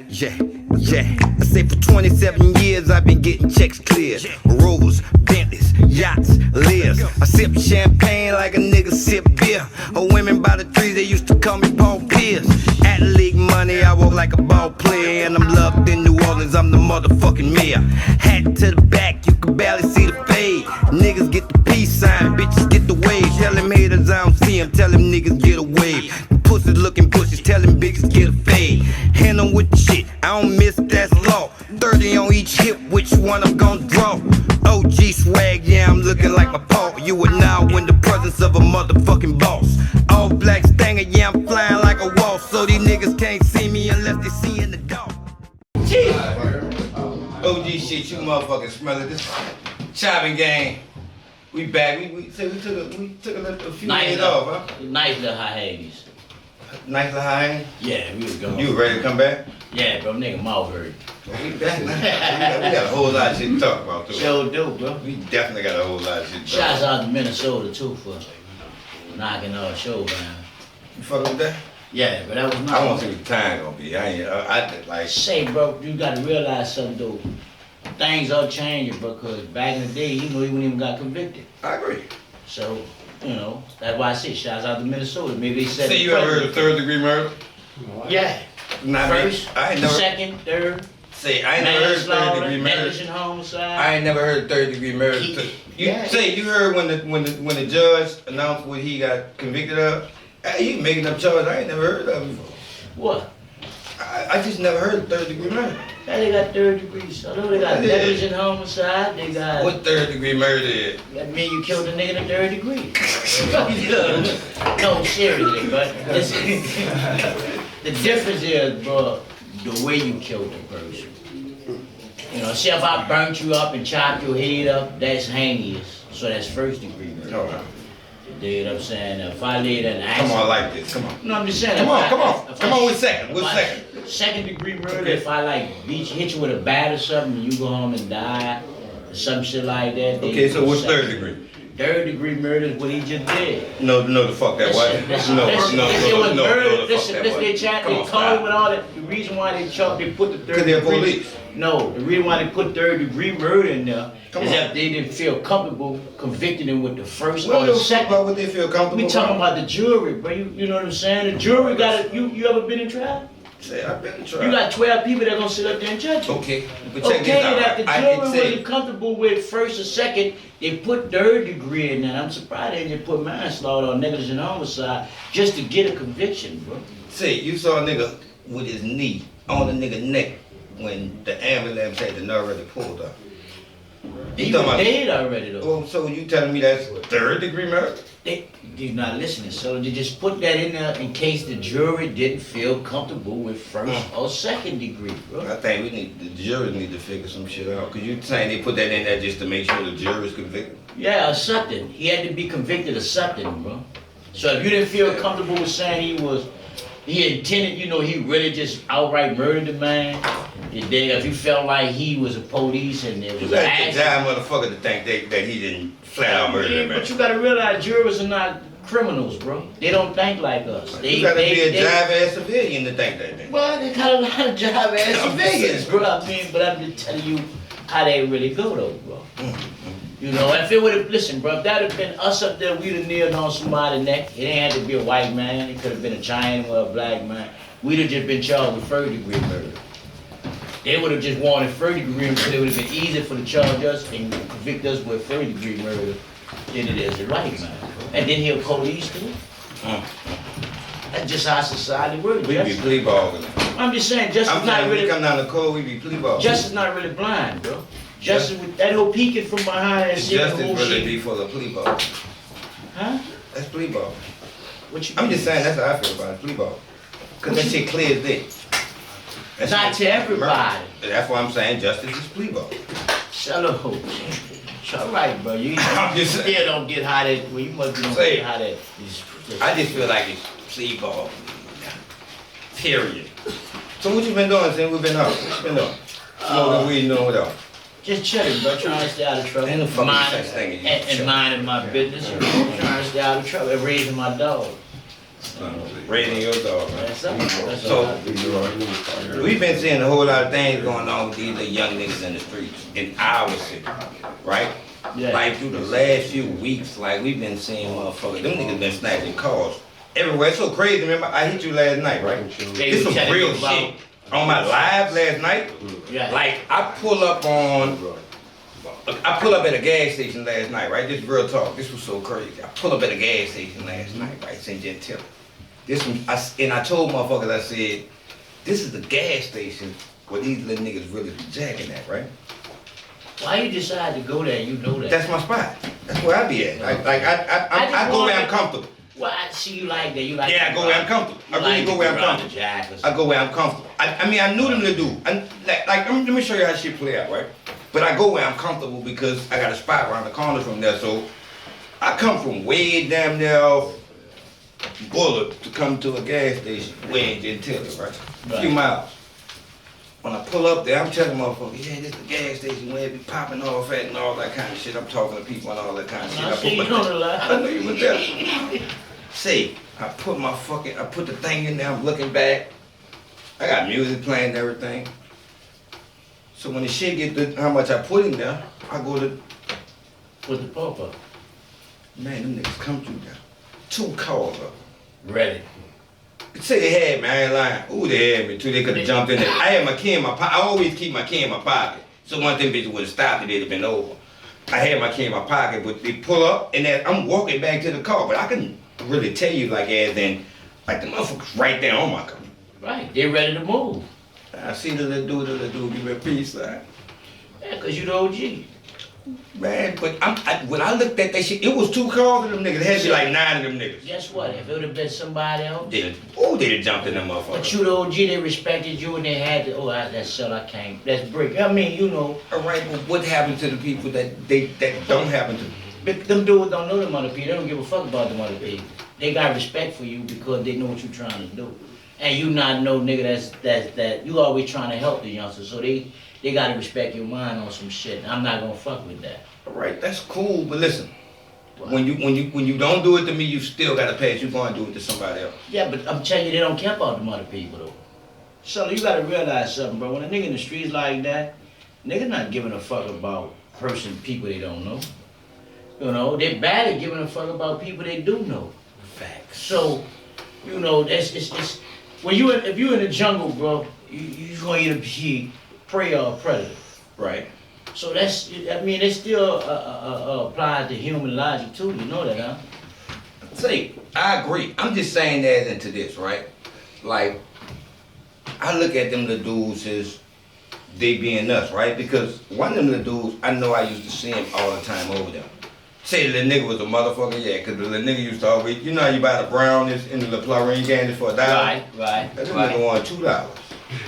Yeah. I say for 27 years I've been getting checks cleared. Rovers, Bentleys, yachts, Lears. I sip champagne like a nigga sip beer. Women by the trees, they used to call me Paul Pierce. At league money, I walk like a ball player. And I'm loved in New Orleans, I'm the motherfucking mayor. Hat to the back, you can barely see the fade. Niggas get the peace sign, bitches get the wave. Tell them haters I don't see them, tell them niggas get a wave. Pussies looking bushes, tell them bitches get a fade. Hand them with the shit, I don't miss that law. 30 on each hip, which one I'm gon' draw? OG swag, yeah, I'm looking like my paw. You are now in the presence of a motherfucking boss. All black stanger, yeah, I'm flying like a wall. So these niggas can't see me unless they see in the dark. OG shit, you motherfucking smell it. This Choppin game. We back. We took a few days off, huh? Nice little hiatus. Nice little high. Yeah, we was going. You ready to come back? Yeah, bro, nigga mouth hurt. We back now. We got a whole lot of shit to talk about, too. Sure do, bro. We definitely got a whole lot of shit to talk Shouts out to Minnesota, too, for knocking our show down. You fucking with that? Yeah, but that was not. I want to see what the time gonna be. I like. Say, bro, you gotta realize something, though. Things are changing, because back in the day, he wouldn't even got convicted. I agree. So, you know, that's why I say shouts out to Minnesota. Maybe they said. Say you ever heard of third-degree murder? Yeah. First, I ain't never. Second, third. Say I ain't never heard of third-degree murder. Negligent homicide. I ain't never heard of third-degree murder. Say you heard when the judge announced what he got convicted of. You making up charges I ain't never heard of before. What? I just never heard of third-degree murder. Yeah, they got third degrees. I know they got negligent homicide. They got. What third-degree murder is? That mean you killed a nigga in the third degree. No, seriously, but the difference is, bro, the way you killed the person. You know, see if I burnt you up and chopped your head up, that's heinous. So that's first degree murder. All right. You know what I'm saying? If I laid an accident. Come on, like this. Come on. No, I'm just saying. Come on, with second. With second. Second degree murder, okay. If I like hit you with a bat or something, and you go home and die, or some shit like that. Okay, so what's third degree? Third degree murder is what he just did. No, the fuck that white. No, listen, they chat, they called with all that. The reason why they put the third degree. Police. No, the reason why they put third degree murder in there is that they didn't feel comfortable convicting him with the first or the second. About what they feel comfortable. We talking about the jury, bro. You know what I'm saying? The jury got it. You ever been in trial? Say I've been in trial. You got 12 people that gonna sit up there and judge you. Okay. But check this out. That the jury wasn't comfortable with first or second, they put third degree in there. I'm surprised they didn't put manslaughter or negligent homicide just to get a conviction, bro. Say you saw a nigga with his knee on the nigga neck when the ambulance had the already pulled up. He was dead already though. Oh, so you telling me that's third degree murder? You're not listening. So they just put that in there in case the jury didn't feel comfortable with first or second degree, bro. I think the jury need to figure some shit out. Cause you saying they put that in there just to make sure the jury's convicted? Yeah, or something. He had to be convicted of something, bro. So if you didn't feel comfortable with saying he intended, he really just outright murdered the man. If you felt like he was a police and there was an accident. Motherfucker to think that he didn't flat out murder the man. But you gotta realize jurors are not criminals, bro. They don't think like us. You gotta be a jive-ass civilian to think that thing. Well, they got a lot of jive-ass civilians, bro. But I'm just telling you how they really go, though, bro. You know, if it would have, listen, bro, if that had been us up there, we'd have kneeled on somebody's neck. It ain't had to be a white man. It could have been a Chinese or a black man. We'd have just been charged with third degree murder. They would have just wanted third degree murder. It would have been easier for the charge us and convict us with third degree murder than it is the right man. And then he'll police too. That's just how society works. We be plea balling. I'm just saying, justice not really. Come down the cold, we be plea balling. Justice not really blind, bro. Justice with that whole peeking from behind and seeing the whole Justice really shit. be full of plea ball. Huh? That's plea ball. What you I'm mean? just saying that's how I feel about it, plea ball. Cause that shit clear as day. That's not to everybody. That's why I'm saying justice is plea ball. Celo. It's all right, bro. You still don't get how that. Well, you must be don't get how that. I just feel like it's plea ball. Period. So what you been doing since we've been out? What you been doing? Smoking weed, doing what else? Just chilling, bro. Trying to stay out of trouble. Ain't no fucking such thing as and minding my business. Trying to stay out of trouble and raising my dog. Raising your dog, man. That's something. That's So, all. we've been seeing a whole lot of things going on with these little young niggas in the streets in our city, right? Yeah. Like through the last few weeks, like we've been seeing motherfuckers, them niggas been snatching cars everywhere. It's so crazy. Remember, I hit you last night, right? This some real shit. On my live last night, Yeah. like I pull up at a gas station last night, right? This real talk. This was so crazy. I pull up at a gas station last night, right? St. Gentil. And I told motherfuckers, I said, this is the gas station where these little niggas really be jacking at, right? Why you decide to go there? You know that. That's my spot. That's where I be at. I go where I'm comfortable. Well, I see you like that. You like. Yeah, I go where I'm comfortable. I really go where I'm comfortable. I go where I'm comfortable. I mean, I knew them to do. Let me show you how shit play out, right? But I go where I'm comfortable because I got a spot around the corner from there. So I come from way damn near off Bullet to come to a gas station way in Gentilly, right? A few miles. When I pull up there, I'm telling motherfuckers, yeah, this is the gas station where it be popping off at and all that kind of shit. I'm talking to people and all that kind of shit. I see you on the line. I know you was there. See, I put the thing in there, I'm looking back. I got music playing and everything. So when the shit get to how much I put in there, I go to, With the pump up. man, them niggas come through there. 2 cars up. Ready. Say they had me, I ain't lying. Ooh, they had me too, they could've jumped in there. I had my key in my pocket, I always keep my key in my pocket. So once them bitches would've stopped, they'd have been over. I had my key in my pocket, but they pull up, and then I'm walking back to the car, but I couldn't really tell you like as in, like the motherfuckers right there on my car. Right. They're ready to move. I see the little dude, give me a peace sign. Yeah, cause you the OG. Man, but when I looked at that shit, it was 2 cars of them niggas. It had to be like 9 of them niggas. Guess what? If it would have been somebody else. They'd have jumped in them motherfuckers. But you the OG, they respected you and they had to, that's Celo, I can't, that's brick. I mean, you know. All right, but what happened to the people that don't happen to? But them dudes don't know them other people. They don't give a fuck about them other people. They got respect for you because they know what you're trying to do. And you not know nigga that you always trying to help the youngsters. So they gotta respect your mind on some shit. I'm not gonna fuck with that. All right, that's cool, but listen. What? When you don't do it to me, you still gotta pass. You gonna do it to somebody else. Yeah, but I'm telling you, they don't care about them other people though. So you gotta realize something, bro. When a nigga in the streets like that, nigga not giving a fuck about people they don't know. You know, they bad at giving a fuck about people they do know. Facts. So, you know, it's if you in the jungle, bro, you gonna either be prey or predator. Right. So it's still applied to human logic too. You know that, huh? See, I agree. I'm just saying that into this, right? Like, I look at them the dudes as they being us, right? Because one of them the dudes, I know I used to see him all the time over there. Say the little nigga was a motherfucker, yeah, cause the little nigga used to always, you know how you buy the brownies in the little Florine candy for $1? Right. That nigga wanted $2.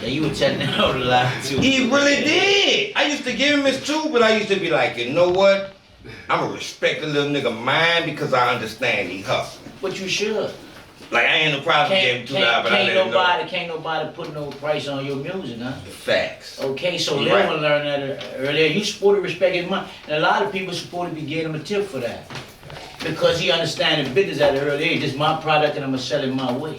Yeah, you were telling that on the line too. He really did. I used to give him his 2, but I used to be like, you know what? I'ma respect the little nigga mind because I understand he hustling. But you should. Like I ain't no problem giving $2, but I let him know. Can't nobody put no price on your music, huh? Facts. Okay, so You they right. want to learn that earlier. You supposed to respect his mind. And a lot of people supposed to be getting him a tip for that. Because he understands the business at an early age. This is my product and I'm going to sell it my way.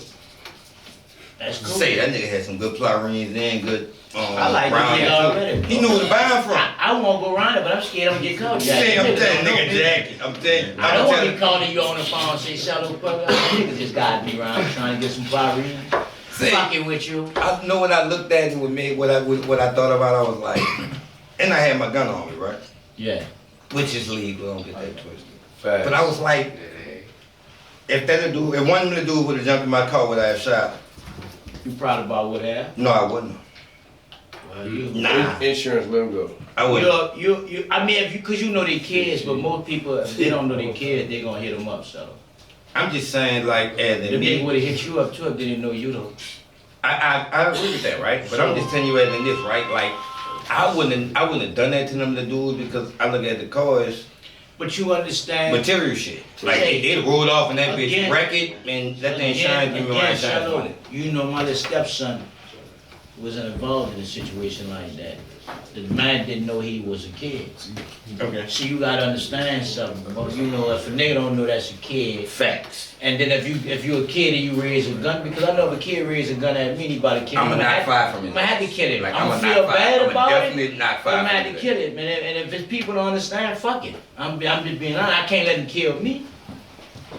That's cool. Say that nigga had some good Florines and good I like brown it already. He knew where to buy him from. I won't go around it, but I'm scared I'm going to get caught. Say, I'm telling nigga jacket. I'm telling I don't want to be calling you on the phone and say, Celo, niggas just got me around trying to get some Florines. Fucking with you. I know when I looked at it with me, what I thought about, I was like, and I had my gun on me, right? Yeah. Which is legal, don't get that twisted. Facts. But I was like, if one of them dude would have jumped in my car, would I have shot him? You proud about what happened? No, I wouldn't. Well, you. Nah, Insurance, let him go. I wouldn't. You. I mean, cause you know they kids, but most people, if they don't know they kids, they gonna hit them up. So I'm just saying, like, as the in nigga me, would have hit you up too if they didn't know you though. I agree with that, right? But I'm just telling you as in this, right? Like, I wouldn't have done that to them, the dudes, because I look at the car as But you understand. material shit. Like, they'd roll off and that bitch wreck it, and that thing shine, give me my shine Celo, on it. you know my little stepson wasn't involved in a situation like that. The man didn't know he was a kid. Okay. See, you gotta understand something, bro. You know, if a nigga don't know that's a kid, Facts. and then if you're a kid and you raise a gun, because I know if a kid raise a gun at me, anybody kill him. I'm gonna knock 5 from I'm it. gonna have to kill him. Like, I'm gonna knock feel 5. bad I'ma about definitely it. knock 5 I'm gonna have from to it. kill him. And if his people don't understand, fuck it. I'm just being honest. I can't let him kill me.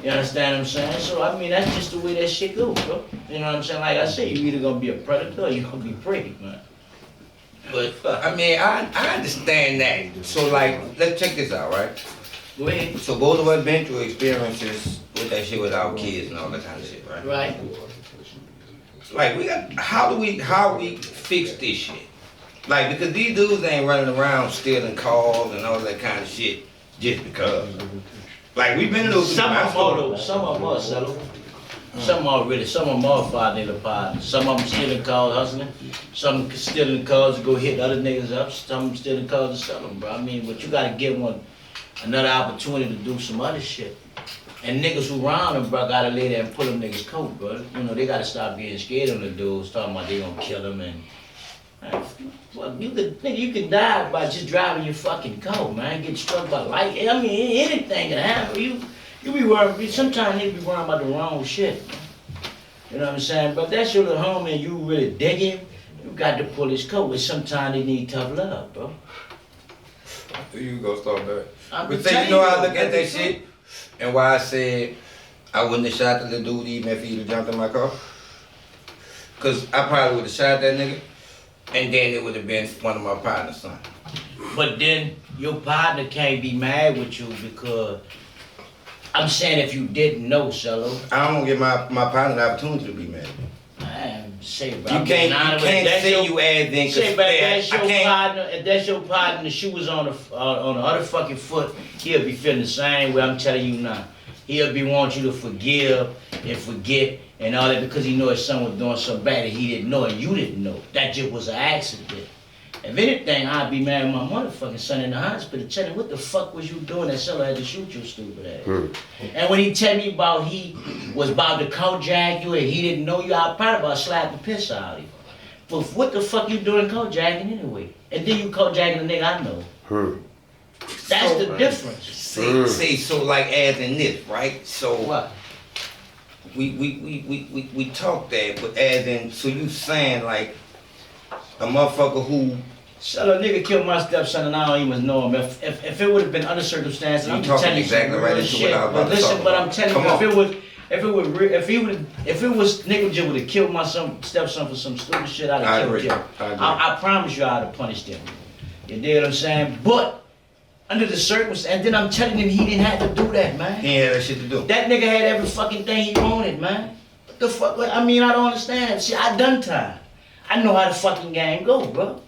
You understand what I'm saying? So I mean, that's just the way that shit goes, bro. You know what I'm saying? Like I say, you either gonna be a predator or you gonna be prey, man. But I mean, I understand that. So like, let's check this out, right? go ahead. So both of us been through experiences with that shit with our kids and all that kind of shit, right? Right. Like we got, how we fix this shit? Like, because these dudes ain't running around stealing cars and all that kind of shit just because. Like we've been in those Some of them situations. are though. Some of them are Celo. Some are really. Some of them are five nigga partners. Some of them stealing cars, hustling. Some stealing cars to go hit other niggas up. Some stealing cars to sell them, bro. I mean, but you gotta give one another opportunity to do some other shit. And niggas who round them, bro, gotta lay there and pull them niggas coat, bro. You know, they gotta stop getting scared of the dudes, talking about they gonna kill them and. Well, you can die by just driving your fucking car, man. Get struck by light. I mean, anything can happen. You be worried. Sometimes you be worrying about the wrong shit. You know what I'm saying? But that's your little homie and you really dig him. You got to pull his coat. But sometimes they need tough love, bro. You go start that. I'm But just say, you telling know you, how I look at that that's shit and why I said I wouldn't have shot the little dude even if he'd have jumped in my car? Cause I probably would have shot that nigga and then it would have been one of my partner's son. But then your partner can't be mad with you because I'm saying if you didn't know, Celo. I don't give my partner the opportunity to be mad. Man, say, bro. You I'm can't being honest with say that's you as in Say, but that's your I can't. partner. If that's your partner, the shoe was on the other fucking foot. He'll be feeling the same way. I'm telling you now. He'll be wanting you to forgive and forget and all that because he know his son was doing something bad and he didn't know and you didn't know. That just was an accident. If anything, I'd be mad at my motherfucking son in the hospital telling him, what the fuck was you doing that Celo had to shoot your stupid ass? And when he tell me about he was about to carjack you and he didn't know you, I probably about slap the piss out of you. But what the fuck you doing carjacking anyway? And then you carjacking the nigga I know. That's the difference. See, so like as in this, right? So What? we talk that, but as in, so you saying like a motherfucker who Celo, nigga killed my stepson and I don't even know him. If it would have been other circumstances, You I'm just talking telling you exactly some right real into what shit. I was about But to listen, talk but about. I'm telling Come you, on. if it was nigga just would have killed my stepson for some stupid shit, I'd I have killed agree. him. I agree. I promise you, I'd have punished him. You dig what I'm saying? But under the circumstances, and then I'm telling him he didn't have to do that, man. he ain't had that shit to do. That nigga had every fucking thing he wanted, man. What the fuck? I mean, I don't understand. See, I done time. I know how the fucking game go, bro.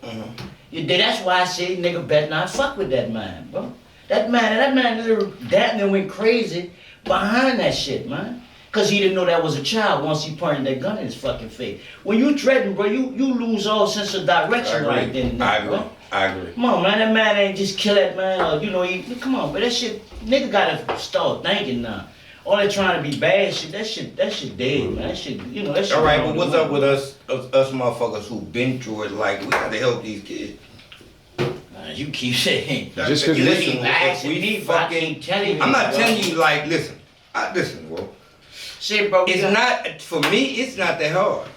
You dig? That's why I say nigga better not fuck with that man, bro. That man literally that and went crazy behind that shit, man. Cause he didn't know that was a child once he pointed that gun in his fucking face. When you threaten, bro, you lose all sense of direction right then and I there, agree. bro. I agree. Come on, man, that man ain't just kill that man, or you know, come on, but that shit, nigga gotta start thinking now. All that trying to be bad shit, that shit dead, man. That shit, you know, that shit. All right, gone but what's to up with us motherfuckers who been through it? Like we gotta help these kids. You keep saying. Just 'cause You listen, keep if asking we me, but I fucking- keep telling you. I'm not bro. telling you like listen. Listen, bro. Say, bro, It's not for me. It's not that hard.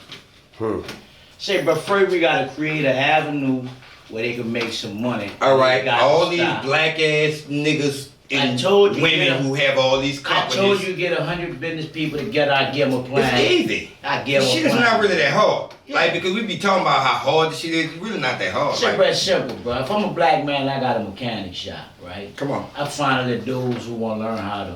Say, bro, first we gotta create an avenue where they can make some money. All They right, gotta all these stop. black ass niggas I and told you, women yeah. who have all these I companies. told you get 100 business people together, I give them a plan. It's easy. I give This them shit a is plan. not really that hard. Yeah. Like because we be talking about how hard this shit is. It's really not that hard. Say, Like, bro, it's simple, bro. If I'm a black man, I got a mechanic shop, right? come on, I find the dudes who want to learn how to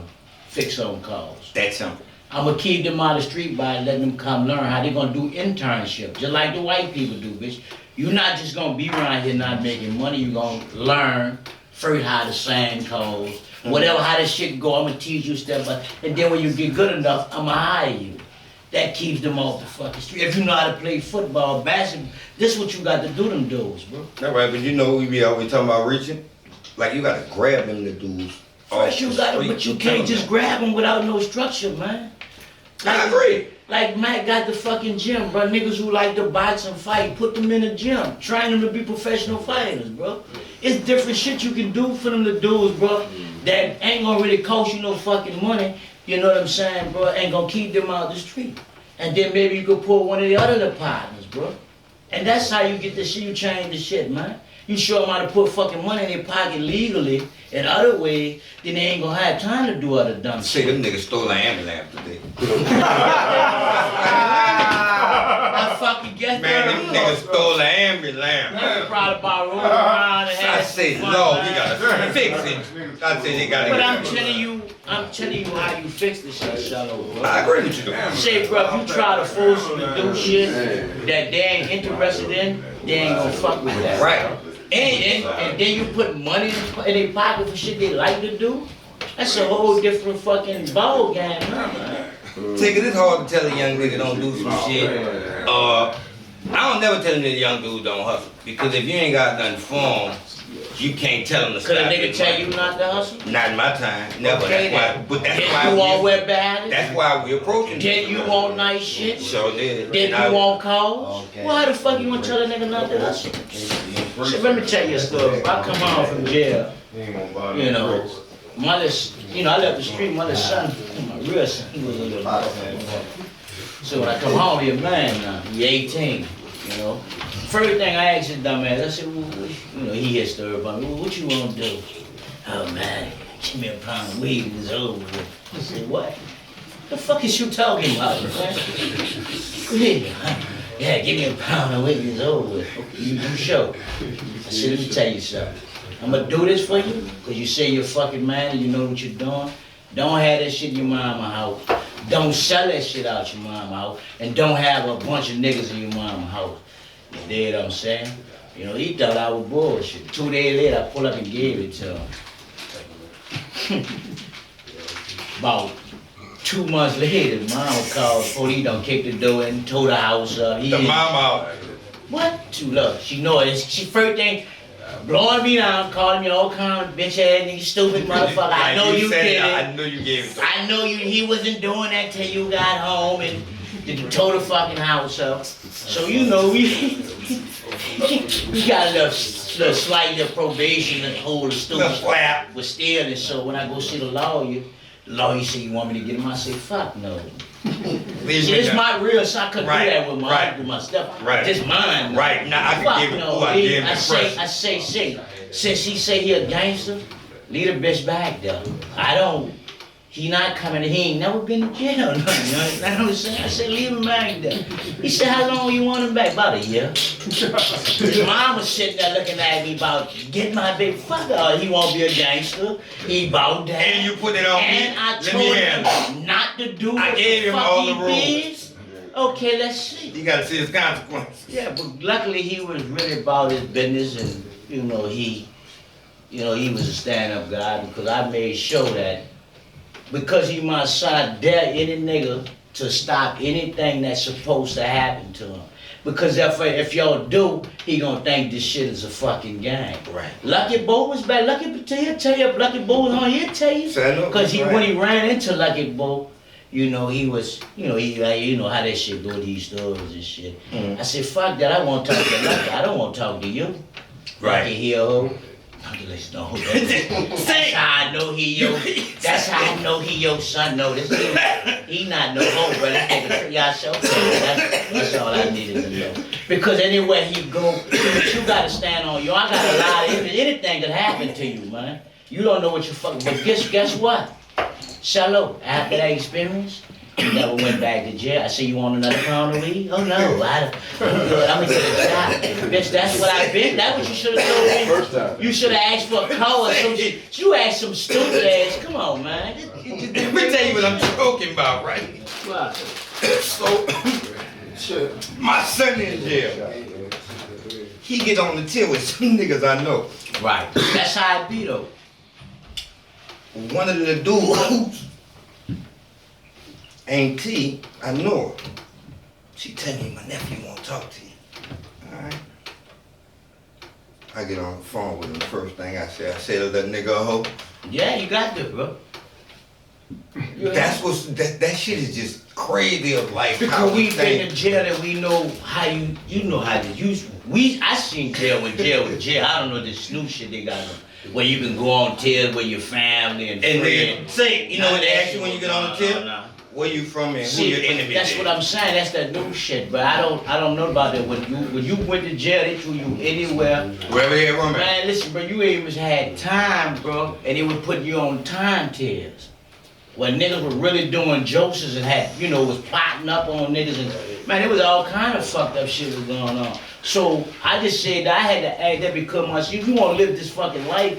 fix on cars. that simple. I'm gonna keep them out of the street by letting them come learn how they gonna do internship, just like the white people do, bitch. You're not just gonna be around here not making money. You gonna learn first how to sand cars, whatever how this shit go. I'm gonna teach you step by, and then when you get good enough, I'm gonna hire you. That keeps them off the fucking street. If you know how to play football, basketball, this is what you got to do them dudes, bro. All right, but you know we be always talking about reaching. Like you gotta grab them the dudes. First you got to, but you can't just grab them without no structure, man. I agree. Like Matt got the fucking gym, bro. Niggas who like to box and fight, put them in the gym. Train them to be professional fighters, bro. It's different shit you can do for them to do, bro. That ain't gonna really cost you no fucking money. You know what I'm saying, bro? Ain't gonna keep them out the street. And then maybe you could pull one of the other partners, bro. And that's how you get the shit, you change the shit, man. You show them how to put fucking money in their pocket legally in other ways, then they ain't gonna have time to do other dumb Say shit. them niggas stole an ambulance today. I fucking guess Man, them niggas stole an ambulance. They probably about rolling around and I had say, some fun, no, man. we gotta fix it. I say they gotta But get I'm it. telling you how you fix this shit, Celo, bro. I agree with you though. Say, bro, if you try to force them to do shit that they ain't interested in, they ain't gonna fuck with that. Right. And then you put money in their pocket for shit they like to do. That's a whole different fucking ball game, man. Take it, it's hard to tell a young nigga don't do some shit. I don't never tell him that young dude don't hustle. Because if you ain't got nothing for him, you can't tell him to Could a stop. nigga tell you not to hustle? Not in my time, never. Okay, That's why, but that's Then why you won't we, wear bad. that's why we approaching. Then you want nice shit. Sure did. Then And I- you want calls. Okay. Well, how the fuck you gonna tell a nigga not to hustle? So let me tell you a story. I come home from jail. You know, my little, I left the street. My little son, my real son, he was a little motherfucker. So when I come home, he a man now. He 18. You know, first thing I asked his dumb ass, I said, well, he hit story about me. Well, what you want to do? Oh man, give me a pound of weed and it's over with. I said, what? The fuck is you talking about, man? Yeah, give me a pound of weed and it's over with. Okay, you do show. I said, let me tell you something. I'm gonna do this for you, cause you say you're fucking man and you know what you're doing. Don't have that shit in your mama house. Don't sell that shit out your mama house. And don't have a bunch of niggas in your mama house. You dig what I'm saying? He thought I was bullshit. 2 days later, I pulled up and gave it to him. About 2 months later, mom called, police done kicked the door in, tore the house up. The mama. What? Too low. She know it. She first thing, blowing me down, calling me all kind of bitch ass nigga, stupid motherfucker. I know you did it. I know you gave it to him. I know he wasn't doing that till you got home and tore the fucking house up. So we got a little slight little probation and hold the stupid Little slap. but still, and so when I go see the lawyer said, you want me to get him? I say, fuck no. Leave See, me it's now. my real, so I couldn't Right, do that with right, my stuff. right. Just mine. Right, now I can Fuck give it, no, I give him I say, impression. since he say he a gangster, leave the bitch back there. He not coming, he ain't never been to jail or nothing, you know what I'm saying? I said, leave him back there. He said, how long you want him back? About a year. His mom was sitting there looking at me about, get my big fucker, he won't be a gangster. He bowed down. And you put it on me. And I Let told me him handle not to do I what gave the him fuck all he the rules. did. Okay, let's see. You gotta see his consequences. Yeah, but luckily he was really about his business and, he was a stand-up guy because I made sure that because he my son, I dare any nigga to stop anything that's supposed to happen to him. Because if y'all do, he gonna think this shit is a fucking game. Right. Lucky Bo was back. He'll tell you if Lucky Bo was on, he'll tell you. So I know, Because right. when he ran into Lucky Bo, he was, how that shit go, these stories and shit. Mm. I said, fuck that, I want to talk to Lucky. I don't want to talk to you. Right. Lucky hero. That's how I know he your. That's how I know he your son. No, this he not no hoe, but y'all show. That's all I needed to know. Because anywhere he go, you gotta stand on you. I got a lot of anything could happen to you, man. You don't know what you fucking. But guess what? Celo, after that experience, you never went back to jail. I said, you want another pound of weed? Oh no, I'm good. I'm gonna get a shot. Bitch, that's what I've been. That's what you should have told me. First time. You should have asked for a call or some shit. You asked some stupid ass. Come on, man. Let me tell you what I'm talking about, right? What? So, my son in jail. He get on the tier with some niggas I know. Right. That's how it be though. One of the dudes, Aunt T, I know her. She tell me my nephew won't talk to you. Alright. I get on the phone with him. The first thing I say to that nigga a hoe. Yeah, you got this, bro. That shit is just crazy of like how Because we we've been think. in jail and we know how you know how to use. I seen jail when jail was jail. I don't know this new shit they got where you can go on tell where your family and And friends. then say, you know what they ask you when you get on the tip? Nah. Where you from and who See, your enemy that's is. what I'm saying. That's that new shit. But I don't know about that. When you went to jail, they threw you anywhere. Wherever they room at. Man, listen, bro. You ain't even had time, bro, and they would put you on time tears. When niggas were really doing jokes and had, was plotting up on niggas and man, it was all kind of fucked up shit was going on. So I just said that I had to act that because if you want to live this fucking life,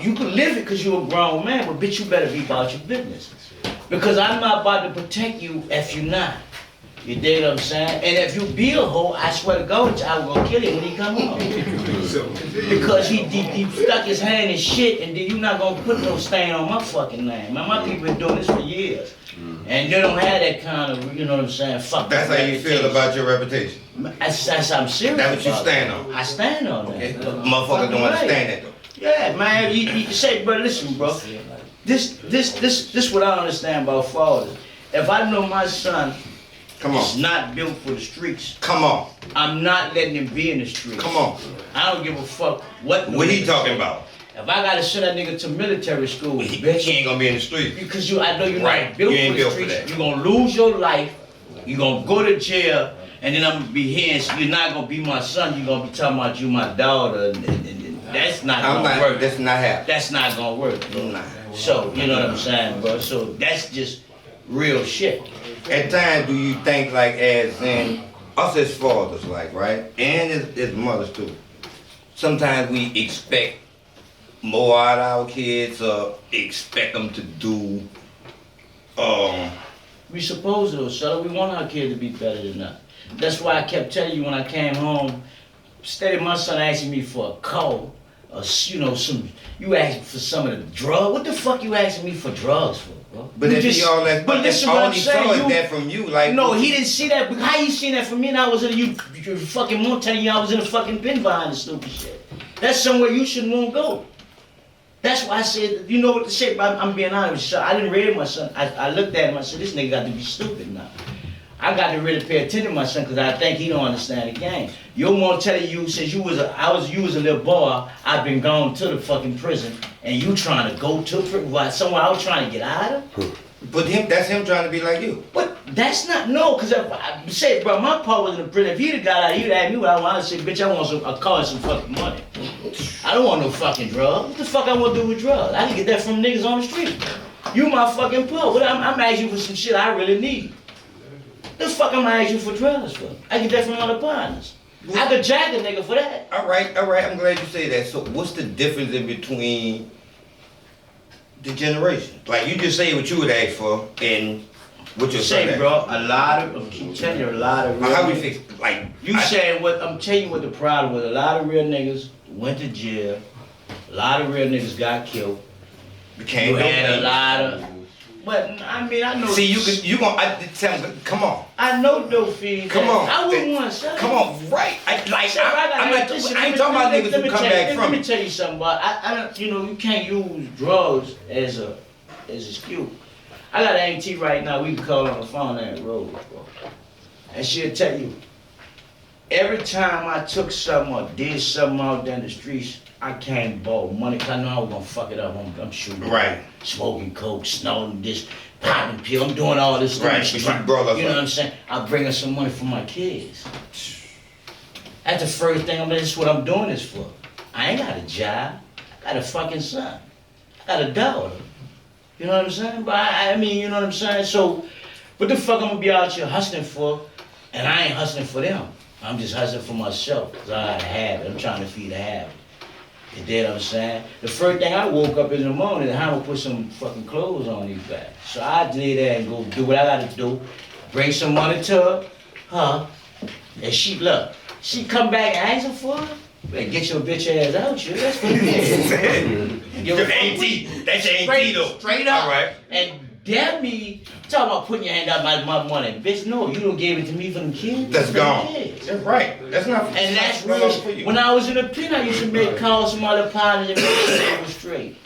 you can live it because you're a grown man, but bitch, you better be about your business. Because I'm not about to protect you if you're not. You dig what I'm saying? And if you be a hoe, I swear to God, I will gonna kill him when he come home. Because he stuck his hand in shit, and then you not gonna put no stain on my fucking name. Man, my people been doing this for years. And they don't have that kind of, you know what I'm saying, fuck. That's how you feel about your reputation. That's I'm serious. That's what you about stand that. on. I stand on that. Okay. Motherfuckers don't understand that though. Yeah, man, you say, bro, listen, bro. This what I understand about fathers. If I know my son Come is on. not built for the streets, Come on. I'm not letting him be in the streets. Come on. I don't give a fuck what. What he nigga talking say. about? If I gotta send that nigga to military school, He bitch, ain't gonna be in the street. because I know you're Right. not built You ain't for the built for streets. that. You're gonna lose your life. You're gonna go to jail, and then I'm gonna be here, and you're not gonna be my son. You're gonna be talking about you my daughter, and that's not gonna work. That's not happening. That's not gonna work, bro. Nah. So, you know what I'm saying, bro? So that's just real shit. At times, do you think like as in us as fathers, like right, and as mothers too? Sometimes we expect more out of our kids, or expect them to do. We supposed to, Celo. We want our kids to be better than us. That's why I kept telling you when I came home, steady my son asking me for a call, or you asking for some of the drugs. What the fuck you asking me for drugs for, bro? But You if just- he all that, but listen what all I'm he saying, saw is you- that from you, like No, he didn't see that. How you seen that from me? And I was in you fucking mom telling you I was in a fucking pen behind the stupid shit. That's somewhere you shouldn't want to go. That's why I said, you know what to say, but I'm being honest with you. I didn't read my son. I looked at him, I said, this nigga got to be stupid now. I got to really pay attention to my son because I think he don't understand the game. Your mom telling you since you was a little boy, I've been gone to the fucking prison, and you trying to go to somewhere I was trying to get out of? But that's him trying to be like you. But that's not, no, because if I say, bro, my pa was in the prison. If he'd have got out, he'd ask me what I want. I'd say, bitch, I want a car and some fucking money. I don't want no fucking drugs. What the fuck I want to do with drugs? I can get that from niggas on the street. You my fucking pa. I'm asking you for some shit I really need. The fuck I'm asking you for drugs for? I get that from other partners. I could jack a nigga for that. All right. I'm glad you say that. So, what's the difference in between the generation? Like you just say what you would ask for, and what you're saying, bro. I'm keep telling you, a lot of real How we niggas- fix? Like I'm telling you what the problem was. A lot of real niggas went to jail. A lot of real niggas got killed. became You had a dope. lot of, but I mean, I know. See, you gonna tell me? Come on. I know dope fiends. Come on. I wouldn't want to sell. Come on, right? I ain't Listen, talking about niggas who come back Let from me it. tell you something, but I don't. You can't use drugs as an excuse. I got an auntie right now. We can call on the phone and roll, bro, and she'll tell you. Every time I took something or did something out there in the streets, I came borrow money because I know I was gonna fuck it up. I'm shooting, Right. smoking coke, snorting this, popping pill. I'm doing all this Right, stupid but shit. you brought us You know up. what I'm saying? I bring her some money for my kids. That's the first thing that's what I'm doing this for. I ain't got a job. I got a fucking son. I got a daughter. You know what I'm saying? But I mean, you know what I'm saying? So, what the fuck I'm gonna be out here hustling for, and I ain't hustling for them. I'm just hustling for myself, because I have it. I'm trying to feed a habit. You dig what I'm saying? The first thing I woke up in the morning, I had to put some fucking clothes on these guys. So I did that and go do what I gotta do. Bring some money to her, and she come back and ask her for it. Better get your bitch ass out here. That's what it is. Your auntie. That's your auntie though. Straight up. All right. And damn me, talking about putting your hand out my money. Bitch, no, you don't give it to me for them kids. That's for the gone. kids. That's right. That's not. And that's not real. for you. When I was in the pen, I used to make calls to my other partners and make sure they was straight.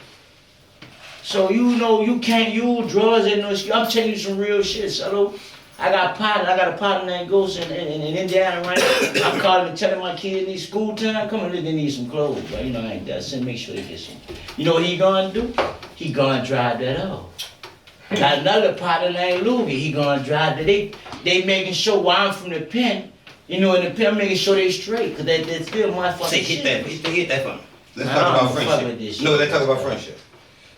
So you know you can't use drugs and no excuse. I'm telling you some real shit, Celo. I got a partner named Ghost in Indiana right now. I'm calling and telling my kids need school time, come on, they need some clothes, but you know, I ain't that, so make sure they get some. You know what he gonna do? He gonna drive that off. Got another partner named Louie, he gonna drive that. They making sure while I'm from the pen, you know, in the pen, I'm making sure they straight, cause they still my fucking shit. Hit that for me. Let's I talk don't about fuck with friendship. this No, shit. let's talk about friendship.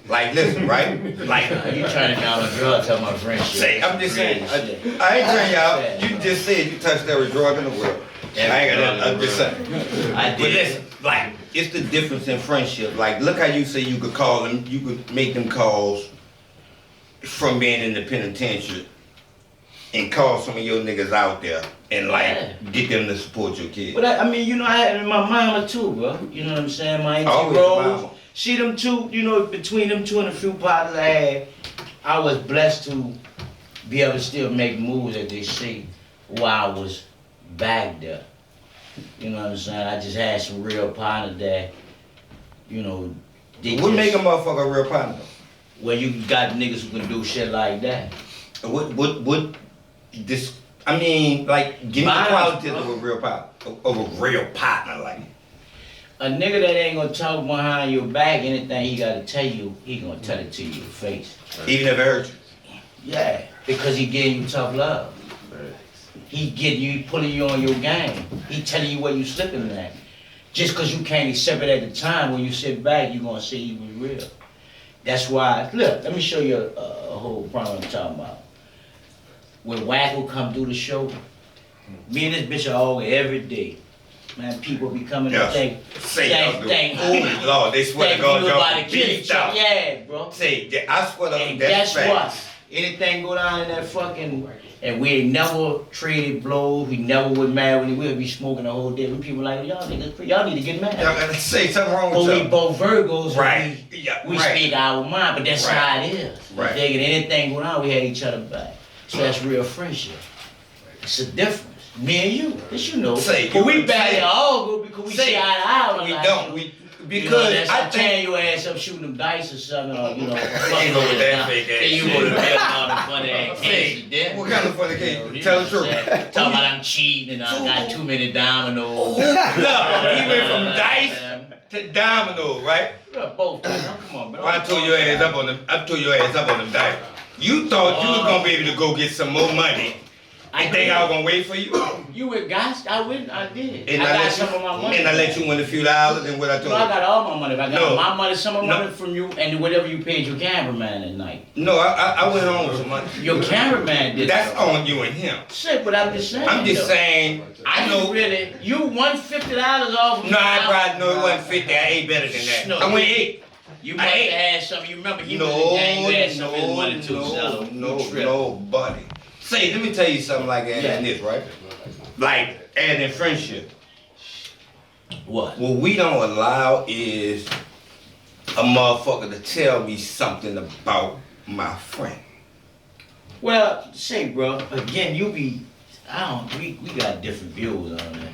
Like, listen, right? Like, You trying to down a drug, tell my friendship. say, I'm just saying, I Shit. ain't trying y'all. You just said you touched every drug in the world. I ain't got nothing, I'm just saying. I But did. listen, like, it's the difference in friendship. Like, look how you say you could call them, you could make them calls from being in the penitentiary and call some of your niggas out there and like Yeah. get them to support your kids. But I mean, you know, I had my mama too, bro. You know what I'm saying? My auntie Always Rose. mama. See them two, you know, between them two and a few partners I had, I was blessed to be able to still make moves, as they say, while I was back there. You know what I'm saying? I just had some real partners that, you know, they What just, make a motherfucker a real partner? well, you got niggas who can do shit like that. What this, I mean, like, give me the Mine, qualities bro. of a real partner, of a real partner, like. A nigga that ain't gonna talk behind your back, anything he gotta tell you, he gonna tell it to you in the face. Even if it hurts you. Yeah, because he giving you tough love. He getting you, pulling you on your game. He telling you where you slipping at. Just cause you can't accept it at the time, when you sit back, you gonna see he was real. That's why, look, let me show you a whole problem I'm talking about. When Wacko come do the show, me and this bitch are all every day. Man, people be coming Yes. to think, Oh Lord, they swear to God, you about y'all to kill beat each other. out. Yeah, bro. Say, I swear to And God, that's guess what? facts. Anything go down in that fucking, and we ain't never traded blows, we never would mad when we'll be smoking the whole day. We people like, y'all niggas, y'all need to get mad. Y'all say something wrong But with we y'all. both Virgos, Right. we, Yeah, we right. speak our mind, but that's Right. how it is. Right. Right. Anything go down, we had each other back. So that's real friendship. It's a difference. Me and you, this you know. Say, but you we would barely say- all go because we Say, see eye to eye. on We life, don't. so, We you know, because that's I I'm tearing think your ass up shooting them dice or something, or, you know, You know what that fake ass then you shit. go to bed and all the funny ass Hey, case, then. what kind of funny case? You Tell know the truth. what I'm saying? Talking about I'm cheating and I got too many dominoes. Look, he went from dice to domino, right? Look, both. Come on, bro. I tore your ass up on them. I tore your ass up on them dice. You thought you was gonna be able to go get some more money. I think I was gonna wait for you. You with guys? I went. I did. And I got let some you, of my money. and I let you win a few dollars and what I No, told I you. got all my money. I got No. my money, some of No. money from you, and whatever you paid your cameraman at night. No, I went home with some money. Your cameraman did. That's on you and him. Shit, but I'm just saying. I'm just though. saying, I know. Really, you won $50 off. of No, I me. probably know it wasn't 50. I ate better than that. No. I went 8. You I must have ain't- had something. You remember he was in No, the gang. You had some of his money too, Celo. no, You tripping. nobody. Say, let me tell you something like that Yeah. in this, right? Like, as in friendship. What? What we don't allow is a motherfucker to tell me something about my friend. Well, say, bro. Again, you be. I don't. We got different views on that.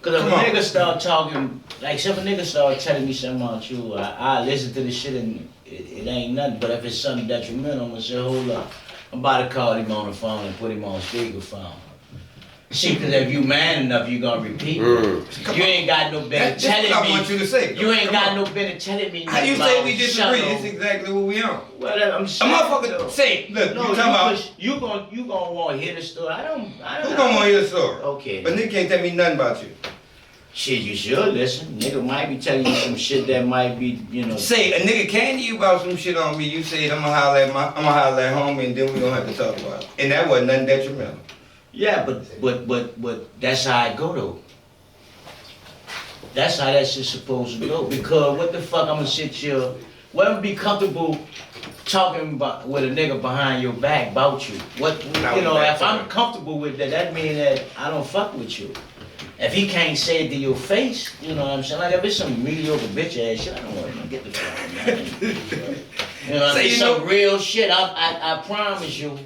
Cause if Come a on. nigga start talking, like if a nigga start telling me something about you, I listen to the shit and it ain't nothing. But if it's something detrimental, I'm gonna say, hold up. I'm about to call him on the phone and put him on speakerphone. See, cause if you man enough, you gonna repeat. Come You on. ain't got no business That's what I telling want me. you to say. You ain't Come got on. no business telling me. How you nothing say about we disagree? Celo. It's exactly what we on. Well, I'm A saying. motherfucker say, look, No, you talking about, you gonna want to hear the story. I don't. who gonna want to hear the story? Okay. But nigga can't tell me nothing about you. Shit, you should listen. Nigga might be telling you some shit that might be, you know. Say, a nigga came to you about some shit on me, you said, I'm gonna holler at homie and then we gonna have to talk about it. And that wasn't nothing detrimental. Yeah, but that's how it go though. That's how that shit's supposed to go. Because what the fuck I'm gonna sit here, well, I'm be comfortable talking about with a nigga behind your back about you. What Now you know, we back if to I'm it. comfortable with that, that means that I don't fuck with you. If he can't say it to your face, you know what I'm saying? Like if it's some mediocre bitch ass shit, I don't want to get the fuck out of here. You know, if Say, it's you some know- real shit, I promise you,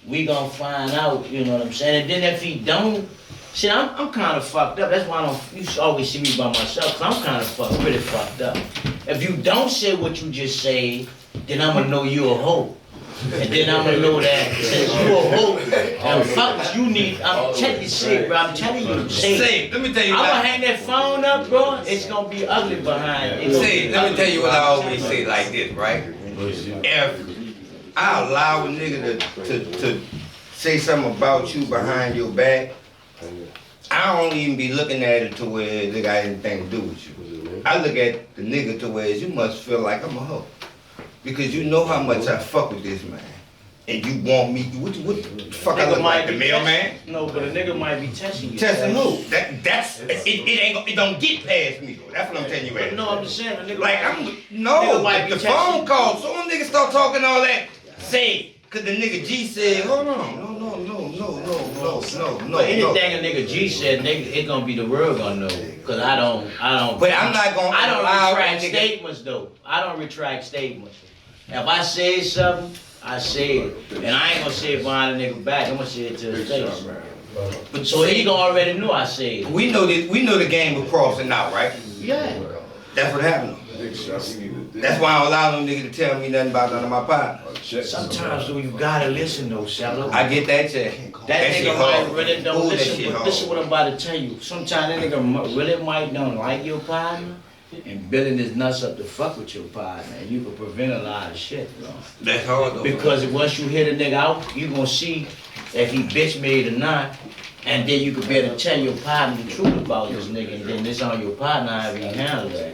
we gonna find out, you know what I'm saying? And then if he don't, shit, I'm kind of fucked up. That's why you always see me by myself, cause I'm kind of really fucked up. If you don't say what you just said, then I'm gonna know you a hoe. And then I'm gonna know that since you a hoe and fuck you need, I'm telling you shit, bro. I'm telling you, Say, let me tell you I'm what gonna hang that phone up, bro. It's gonna be ugly behind it. Say, let me tell you what I always say like this, right? If I allow a nigga to say something about you behind your back, I don't even be looking at it to where they got anything to do with you. I look at the nigga to where you must feel like I'm a hoe. Because you know how much I fuck with this man. And you want me, what the fuck I look like, the mailman? No, but a nigga might be testing you. Testing who? It don't get past me though. That's what I'm telling you right No, I'm just saying, a nigga like nigga might be the texting. phone call, so when niggas start talking all that, say, cause the nigga G said, hold on, no. But anything a nigga G said, nigga, it gonna be the world gonna know. Cause I don't. But I'm not gonna I don't allow retract nigga- statements though. I don't retract statements. If I say something, I say it. And I ain't gonna say it behind a nigga back, I'm gonna say it to his face. But So he gonna already know I say it. we know the game of crossing out, right? Yeah. That's what happened. That's why I don't allow them niggas to tell me nothing about none of my partners. Sometimes though you gotta listen though, Celo. I get that shit. That shit nigga hard. might really don't Ooh, that listen, shit but hard. listen what I'm about to tell you. Sometimes that nigga really might don't like your partner and building his nuts up to fuck with your partner. And you can prevent a lot of shit, bro. That's hard though. Because once you hit a nigga out, you gonna see if he bitch made or not. And then you can be able to tell your partner the truth about this nigga, and then it's on your partner how he handle that.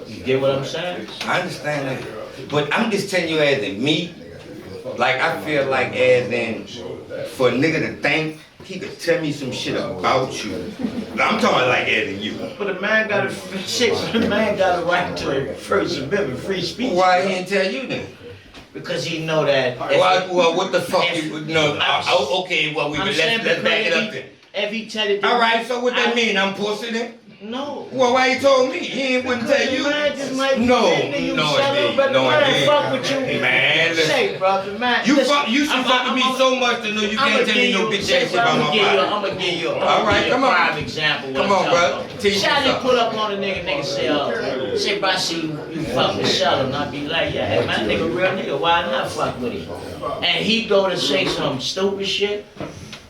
You get what I'm saying? I understand that. But I'm just telling you as in me, like I feel like as in, for a nigga to think he could tell me some shit about you. I'm talking like as in you. But a man got a right to First Amendment free speech. Why he didn't tell you then? Because he know that. Well, what the fuck? No, okay, well, let's back it up then. If he tell it, All right, so what that mean? I'm pussy then? No. Well, why he told me? He wouldn't tell you. Man just might be No, thinking you no, Celo, indeed. but No, man, indeed. fuck with you. Man, listen. Say, brother, man. You listen, should fuck with me so much to know you can't tell me no bitch ass shit about my body. I'm gonna give you a prime example. Come on, bro. Shotty pull up on a nigga say, bro, I see you fuck with Celo, and I be like, yeah, hey, man, nigga real nigga, why not fuck with him? And he go to say some stupid shit.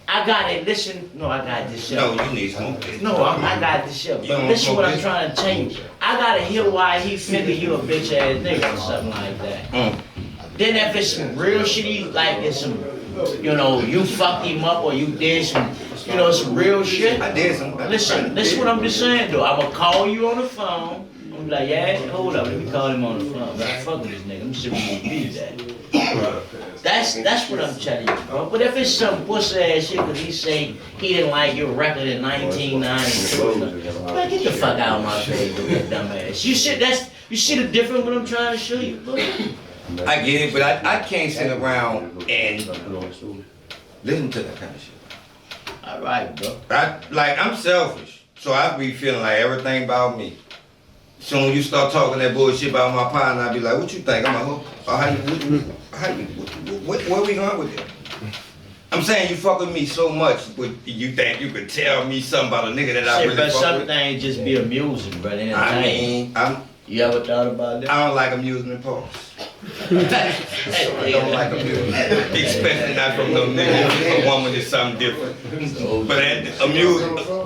I got it, listen, no, I got this shit. No, you need some. No, I got this shit. You But don't listen smoke what I'm this? trying to tell you. I gotta hear why he figure you a bitch ass nigga or something like that. Then if it's some real shit, like it's some, you fucked him up or you did some, some real shit. I did some. Listen what I'm just saying though. I'ma call you on the phone. I'm like, yeah, hold up, let me call him on the phone. I fuck with this nigga. I'm just gonna repeat that. That's what I'm telling you, bro. But if it's some pussy ass shit, cause he say he didn't like your record in 1992, man, get the fuck out of my face with that dumb ass. You see the difference what I'm trying to show you, bro? I get it, but I can't sit around and listen to that kind of shit. All right, bro. I'm selfish, so I be feeling like everything about me. So when you start talking that bullshit about my partner, I be like, what you think? I'm a hoe? Or where we going with it? I'm saying you fuck with me so much, but you think you could tell me something about a nigga that I Shit, really but fuck some with? things just be amusing, bro. I mean, You ever thought about that? I don't like amusement parks. I don't like amusement, especially not from no nigga. A woman is something different. But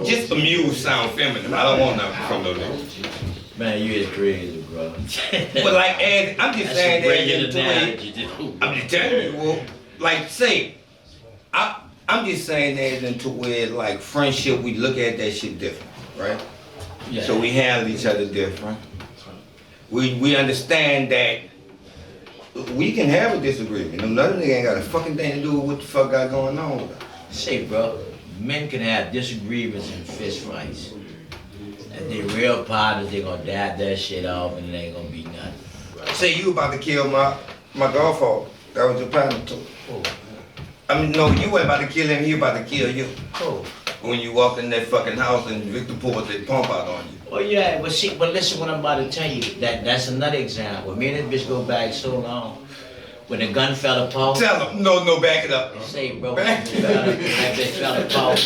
just amuse sound feminine. I don't want nothing from no nigga. Man, you is crazy, bro. But like, I'm just saying That's that I'm just telling you, well, like, say, I'm just saying that into where, like, friendship, we look at that shit different, right? Yeah. So we handle each other different. We understand that we can have a disagreement. Another nigga ain't got a fucking thing to do with what the fuck got going on with us. Say, bro, men can have disagreements and fist fights. If they real partners, they gonna dab that shit off and it ain't gonna be nothing. Say you about to kill my golf. That was your partner too. Oh. I mean, no, you weren't about to kill him, he about to kill you. Oh. When you walked in that fucking house and Victor poured that pump out on you. Oh yeah, but listen what I'm about to tell you. That's another example. Me and this bitch go back so long. When the gun fell apart. Tell him, no, back it up. Say, bro, Back- that bitch fell apart.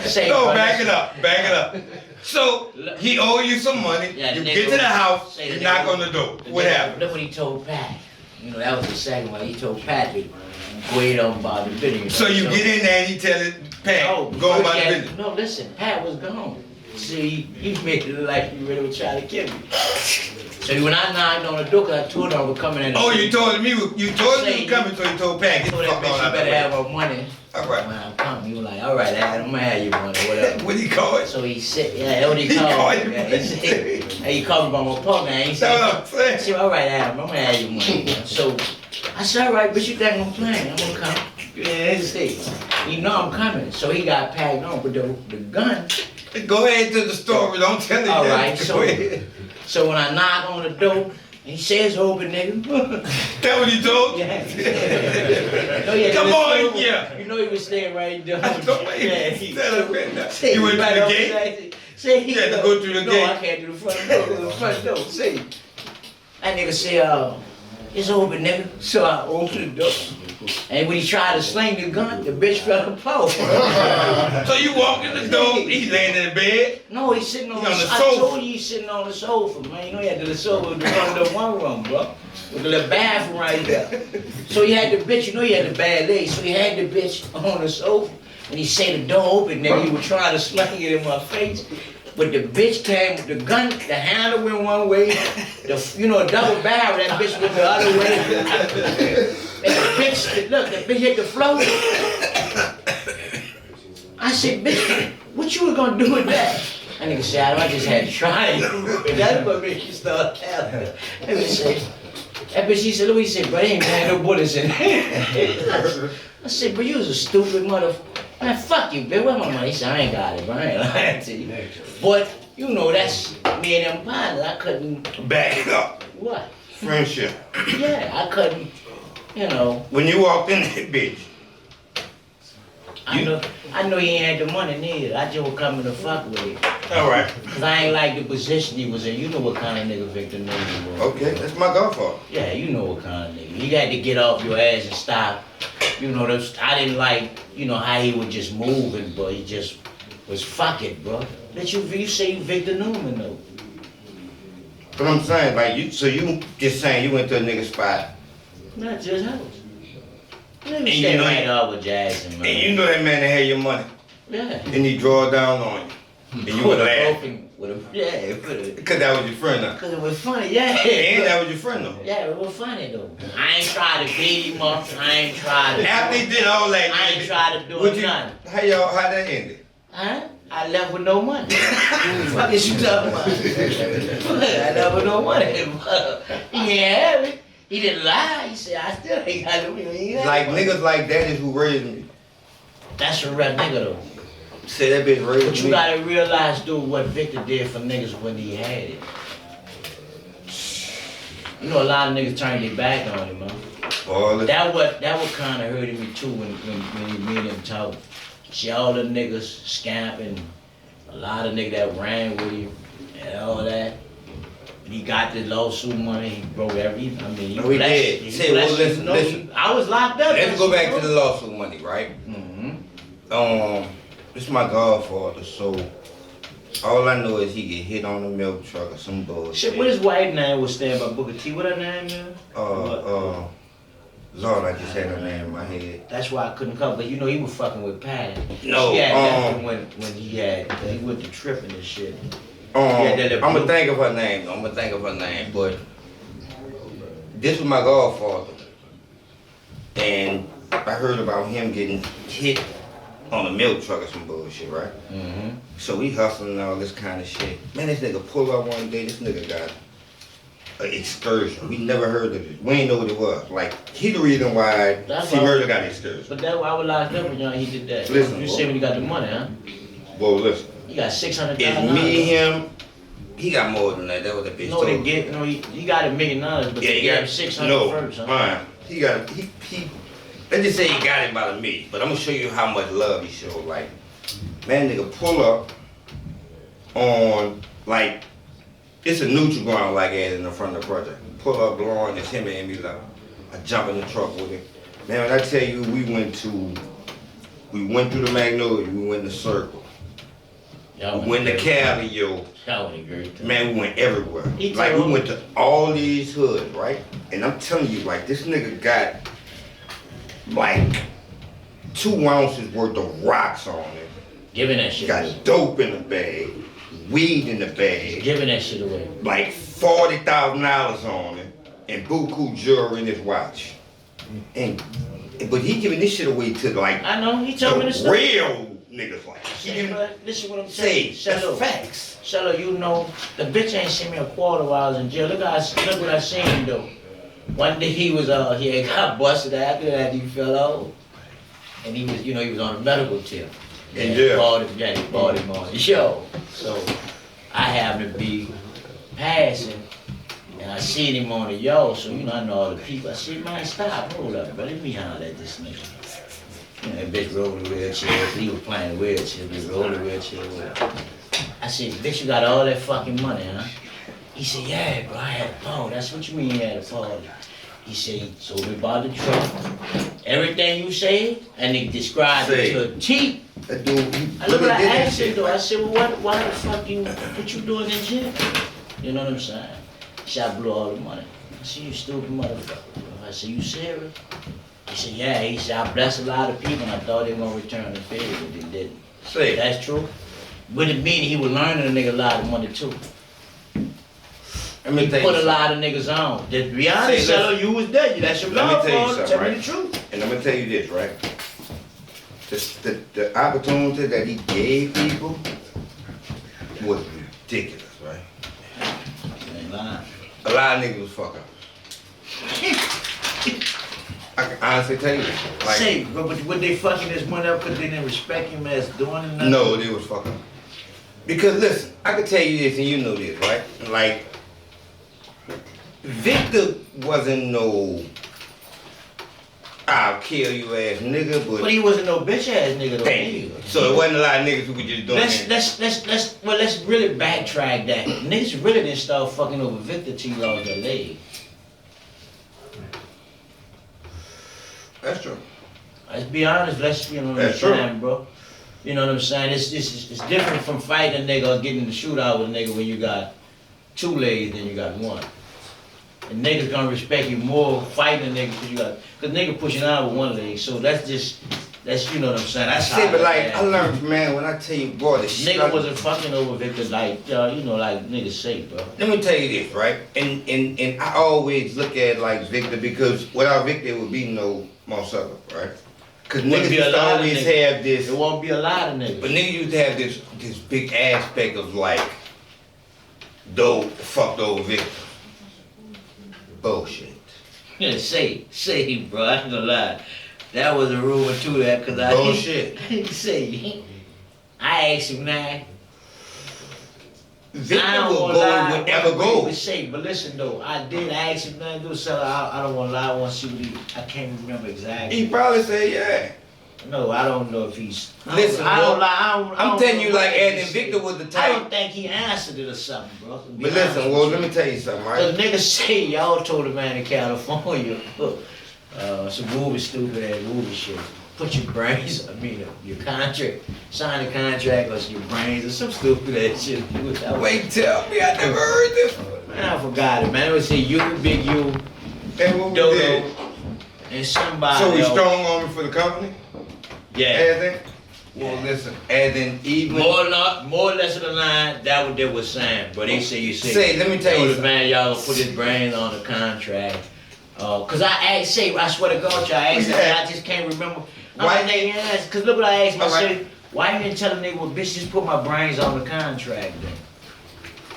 Say, No, bro, back it up. So, he owe you some money, Yeah, you the get nigga- to the house, say the you knock nigga- on the door. What happened? Look what he told Pat. You know, that was the second one. He told Pat to go ahead on about the video. So you get in there and he tell it, Pat, go on about the business. No, listen, Pat was gone. See, he made it like he really was trying to kill me. So when I knocked on the door, 'cause I told him I was coming in. Oh, you told me you told me you were coming, so you told Pat, get the told fuck that bitch on you out better there. have her money. All right. When I'm coming, he was like, all right, Ad, I'm gonna have your money, whatever. What he call it? So he said, yeah, that's what he He called called me. you Yeah, he said, hey, he called me by my partner, and he That's what I'm said, saying. I said, all right, Adam, I'm gonna have your money. So I said, all right, but you think I'm playing? I'm gonna come. Yeah, he said, you know I'm coming. So he got packed on, but the gun. Go ahead to the story, don't tell it All yet. right, Go so, ahead. so when I knock on the door, he says open, nigga. That what he told you? Yeah. Come on, yeah. You know he was staying right there. Don't wait. See, You went right through the up gate? there. See, You had to go through the no, gate? I can't do the front door. Go to the front door. See, that nigga said, it's open, nigga. So I opened the door. And when he tried to sling the gun, the bitch fell apart. So you walk in the door, he's laying in the bed. No, he's sitting on He on the I sofa. told you he's sitting on the sofa, man. You know he had the sofa with the one room, bro. With the little bathroom right there. So he had the bitch, you know he had the bad legs, so he had the bitch on the sofa. And he said the door open, nigga. He was trying to sling it in my face. But the bitch came with the gun, the handle went one way, a double barrel, that bitch went the other way. And the bitch, look, the bitch hit the floor. I said, bitch, what you were gonna do with that? And nigga said, I just had to try it. That's what made you start laughing. Let me say, that bitch, he said, Louis said, but ain't had no bullets in it. I said, but you was a stupid motherfucker. Man, fuck you, bitch, where my money? He said, I ain't got it, bro, I ain't lying to you. But, you know, that's me and them partners. I couldn't. Back it up. What? Friendship. Yeah, I couldn't, When you walked in that bitch. I know he ain't had the money neither. I just was coming to fuck with him. All right. Cause I ain't like the position he was in. You know what kind of nigga Victor Newman was. Okay, that's my godfather. Yeah, you know what kind of nigga. He had to get off your ass and stop. I didn't like, how he was just moving, but he just was fucking, bro. You say Victor Newman though. But I'm saying, like, so you just saying you went to a nigga spot. Not just house. And You you know right off with Jackson, man. And you know that man that had your money. Yeah. And he draw down on you. And you would laugh. Because that was your friend now. Cause it was funny, yeah. And that was your friend though. Yeah, it was funny though. I ain't tried to beat him up. I ain't tried to. After he did all that, I ain't tried to do nothing. How that ended? Huh? I left with no money. Fuck is you talking about? I left with no money. He ain't have it. He didn't lie. He said, I still ain't got it. Like niggas like that is who raised me. That's a real nigga though. Say that bitch raised me. But you gotta realize, dude, what Victor did for niggas when he had it. You know, a lot of niggas turned their back on him, man. That what kind of hurted me too when me and him talk. See all the niggas scamping, a lot of niggas that ran with him and all that. He got the lawsuit money, he broke everything. I mean, No, he did. He Say, well, listen. I was locked up. Let's go back to the lawsuit money, right? Mm-hmm. This is my godfather, so all I know is he get hit on the milk truck or some bullshit. Shit, what his white name was staying by Booker T? What her name is? Lord, I just had her name in my head. That's why I couldn't come, but you know he was fucking with Patty. No, when he went to tripping and shit. I'm gonna think of her name. But this was my godfather, and I heard about him getting hit on a milk truck or some bullshit, right? Mm-hmm. So we hustling and all this kind of shit. Man, this nigga pulled up one day. This nigga got an excursion. We never heard of it. We ain't know what it was. Like, he the reason why Murder got an excursion. But that's why I was locked up when he did that. Listen, You say when he got the money, huh? Well, listen. He got $600,000. It's me, him. He got more than that. That was that bitch. No, they get. No, he got $1 million, but they gave him $600 first. Huh? Fine. He got. He. Let's just say he got it about $1 million. But I'm gonna show you how much love he showed. Like, man, nigga, pull up on like it's a neutral ground like as in the front of the project. Pull up, blowing. It's him and me. Like, I jump in the truck with him. Man, when I tell you, we went through the Magnolia. We went in the circle. We went to Cali, yo. That was a great time. Man, we went everywhere. He Like, we told went to all these hoods, right? And I'm telling you, like, this nigga got, like, 2 ounces worth of rocks on it. Giving that shit away. Got dope in the bag, weed in the bag, Giving that shit away. like $40,000 on it, and buku jewelry in his watch. But he giving this shit away to, like, I know, he told me this stuff. real niggas like. Listen what I'm saying. Say, that's Celo. facts. Celo, you know, the bitch ain't sent me a quarter while I was in jail. Look what I seen him do. One day he had got busted after that he fell out. And he was, he was on a medical tip. In jail. He bought him on the show. So I happened to be passing and I seen him on the yo, so I know all the people. I said, man, stop, hold up, bro. Let me holler at this nigga. That bitch rolled the wheelchair. He was playing the wheelchair. He rolled the wheelchair. I said, bitch, you got all that fucking money, huh? He said, yeah, bro, I had a party. That's what you mean you had a party. He said, he told me about the truck. Everything you said, and he described it to a T. That dude, I look what I asked him though. I said, well, why the fuck what you doing in jail? You know what I'm saying? He said, I blew all the money. I said, you stupid motherfucker. I said, you serious? He said, yeah. He said, I blessed a lot of people and I thought they were going to return the favor, but they didn't. Say. That's true. But it mean he was learning a nigga a lot of money too. Let me tell you Put a lot of niggas on. To be honest, Celo, you was there. That's your Let me tell you fault. something, Tell right? me the truth. And I'm gonna tell you this, right? The opportunity that he gave people was ridiculous, right? You ain't lying. A lot of niggas was fuck up. I can honestly tell you this. Like, Say, but would they fucking this one up because they didn't respect him as doing it? no, they was fuck up. Because listen, I can tell you this and you know this, right? Like, Victor wasn't no I'll kill you ass nigga, But he wasn't no bitch ass nigga though. Either. So it wasn't a lot of niggas who could just do it. Let's really backtrack that. Niggas really didn't start fucking over Victor till he lost their leg. That's true. Let's be honest, let's That's bro. You know what I'm saying? It's different from fighting a nigga or getting in the shootout with a nigga when you got 2 legs than you got 1. And niggas gonna respect you more fighting a nigga cause nigga pushing out with 1 leg. So that's you know what I'm saying. That's how. But like I learned, man, when I tell you, boy, the shit. Nigga wasn't fucking over Victor like like niggas say, bro. Let me tell you this, right? And I always look at like Victor because without Victor it would be no Marcelo, right? Cause niggas used to always have this. It won't be a lot of niggas. But niggas used to have this big aspect of like, fucked over Victor. Bullshit. Yeah, say, bro. I ain't gonna lie. That was a rumor too. That cause I bullshit. Say, I asked him now. Victor will go and whatever goes. But listen though, I did ask him now. So I don't want to lie. I want to see what I can't remember exactly. He probably said yeah. No, I don't know if he's. Listen, I'm telling you, like, and Victor was the type. I don't think he answered it or something, bro. But listen, well, let me tell you something, right? Cause niggas say y'all told a man in California, some movie stupid ass movie shit. Put your brains, your contract, sign a contract or your brains or some stupid ass shit. Wait, tell me, I never heard this one. Man, I forgot it, man. It would say you, Big U, and what we Dodo, did? and somebody So we else. strong on me for the company? Yeah. Anything? Well, listen, and then even more or less of the line, that what they was saying. But they say say, let me tell you the man, y'all gonna put his brains on the contract. Cause I swear to God, y'all asked him, I just can't remember. Why they asked? Cause look what I asked myself. Right. Why you didn't tell a nigga, well, bitch, just put my brains on the contract then?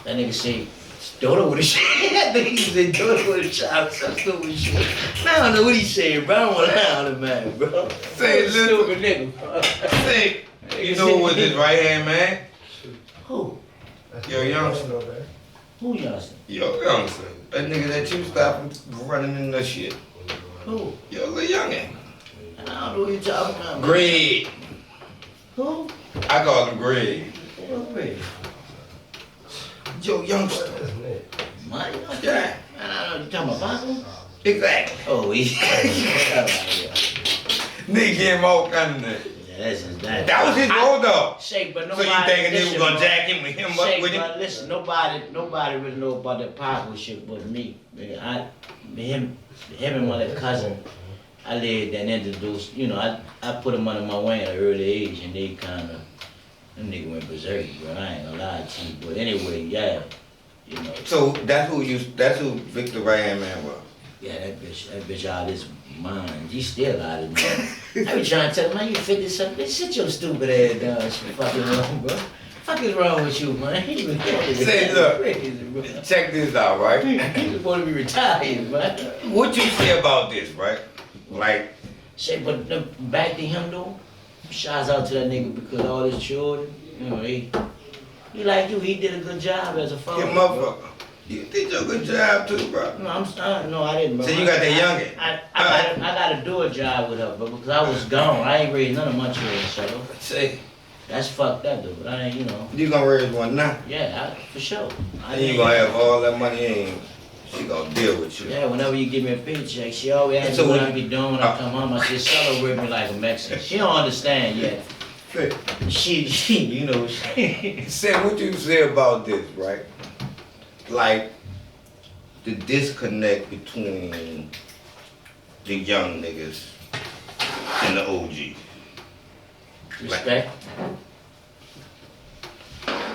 That nigga say, Dodo with a shit. I think he said Dodo with a child, some stupid shit. Man, I don't know what he said, bro. I don't want to lie on the man, bro. Say, stupid nigga. Say, you know who was his right hand man? Who? Yo, youngster. Who youngster? Yo, youngster. That nigga that you stopped running in the shit. Who? Yo, little youngin'. I don't know what you talking about. Greg. Who? I call him Greg. What Greg? Yo, youngster. Money? Yeah. I don't know. You talking about Boston? Exactly. Oh, he. Nigga gave him all kind of that. Yeah, That was his role though. Shake, but So nobody. you thinking they was listen, gonna bro. jack him with him up Shake, with him? but listen, nobody really know about that powerful shit but me. Man, him and my little cousin, I led and introduced, I put him under my wing at an early age and they kinda, them nigga went berserk, bro. I ain't gonna lie to you. But anyway, yeah, So that's who Victor right hand man was. Yeah, that bitch out of his mind. He still out of his mind. I be trying to tell him, man, you 50-something. Bitch, sit your stupid ass down. Shit fucking wrong, bro. Fuck is wrong with you, man? Say, look, check this out, right? He just want to be retired, man. What you say about this, right? Like, Shit, but back to him though, shouts out to that nigga because all his children, he like you, he did a good job as a father. your motherfucker, you did your good job too, bro. No, I didn't. Bro. So you got that youngin'? I gotta do a job with her, but because I was gone, I ain't raised none of my children, so Say, that's fucked up though. But I ain't, you gonna raise one now? Yeah, for sure. And you gonna have all that money and she gonna deal with you. Yeah, whenever you give me a paycheck, she always asks So me what when I be doing when I come home. I say, Celo with me like a Mexican. She don't understand yet. She. Say what you say about this, right? Like the disconnect between the young niggas and the OG. Respect.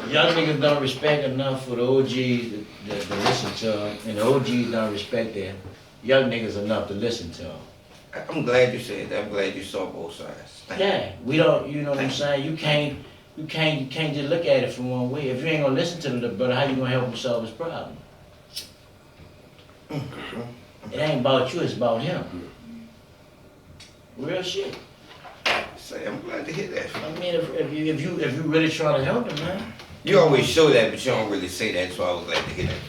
Young niggas don't respect enough for the OGs to listen to them, and the OGs don't respect their young niggas enough to listen to them. I'm glad you said that. I'm glad you saw both sides. Thank you. Yeah, we don't. You know what I'm saying? You can't just look at it from one way. If you ain't gonna listen to the brother, how you gonna help him solve his problem? It ain't about you. It's about him. Real shit. Say, I'm glad to hear that. I mean, if you really trying to help him, man. You always show that, but you don't really say that, so I was glad to hear that.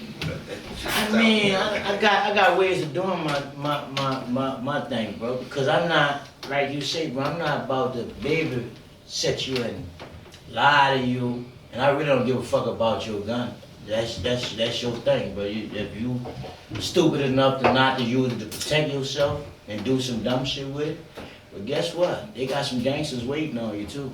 I mean, I got ways of doing my thing, bro. Because I'm not, like you say, bro, I'm not about to baby set you and lie to you. And I really don't give a fuck about your gun. That's your thing, bro. If you stupid enough to not to use it to protect yourself and do some dumb shit with it, but guess what? They got some gangsters waiting on you too.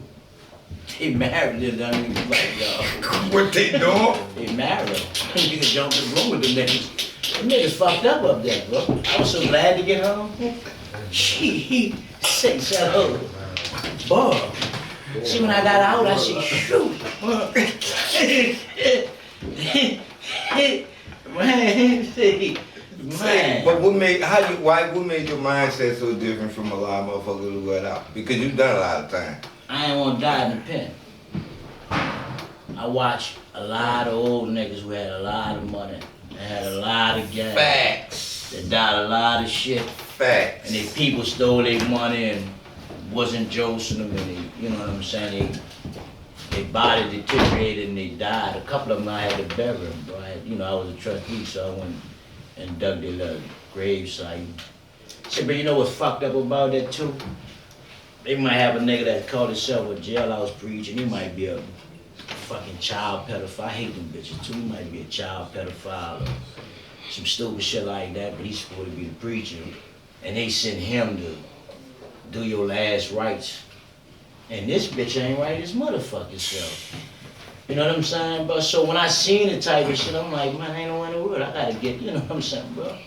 They married them down in like y'all. What they doing? They married them. Niggas jumped in the room with them niggas. Them niggas fucked up there, bro. I was so glad to get home. He said, Celo, boy. See, when I got out, I said, shoot. Man. But what made your mindset so different from a lot of motherfuckers who got out? Because you've done a lot of time. I ain't wanna die in the pen. I watched a lot of old niggas who had a lot of money and had a lot of gas. Facts. They died a lot of shit. Facts. And they people stole their money and wasn't josing them and they, you know what I'm saying, they body deteriorated and they died. A couple of them I had to bury them, bro. I was a trustee, so I went and dug their little grave site. See, but you know what's fucked up about that too? They might have a nigga that called himself a jailhouse preacher. He might be a fucking child pedophile. I hate them bitches too. He might be a child pedophile or some stupid shit like that, but he's supposed to be the preacher. And they send him to do your last rites. And this bitch ain't right his motherfucking self. You know what I'm saying, bro? So when I seen the type of shit, I'm like, man, ain't no way in the world. I gotta get, you know what I'm saying, bro?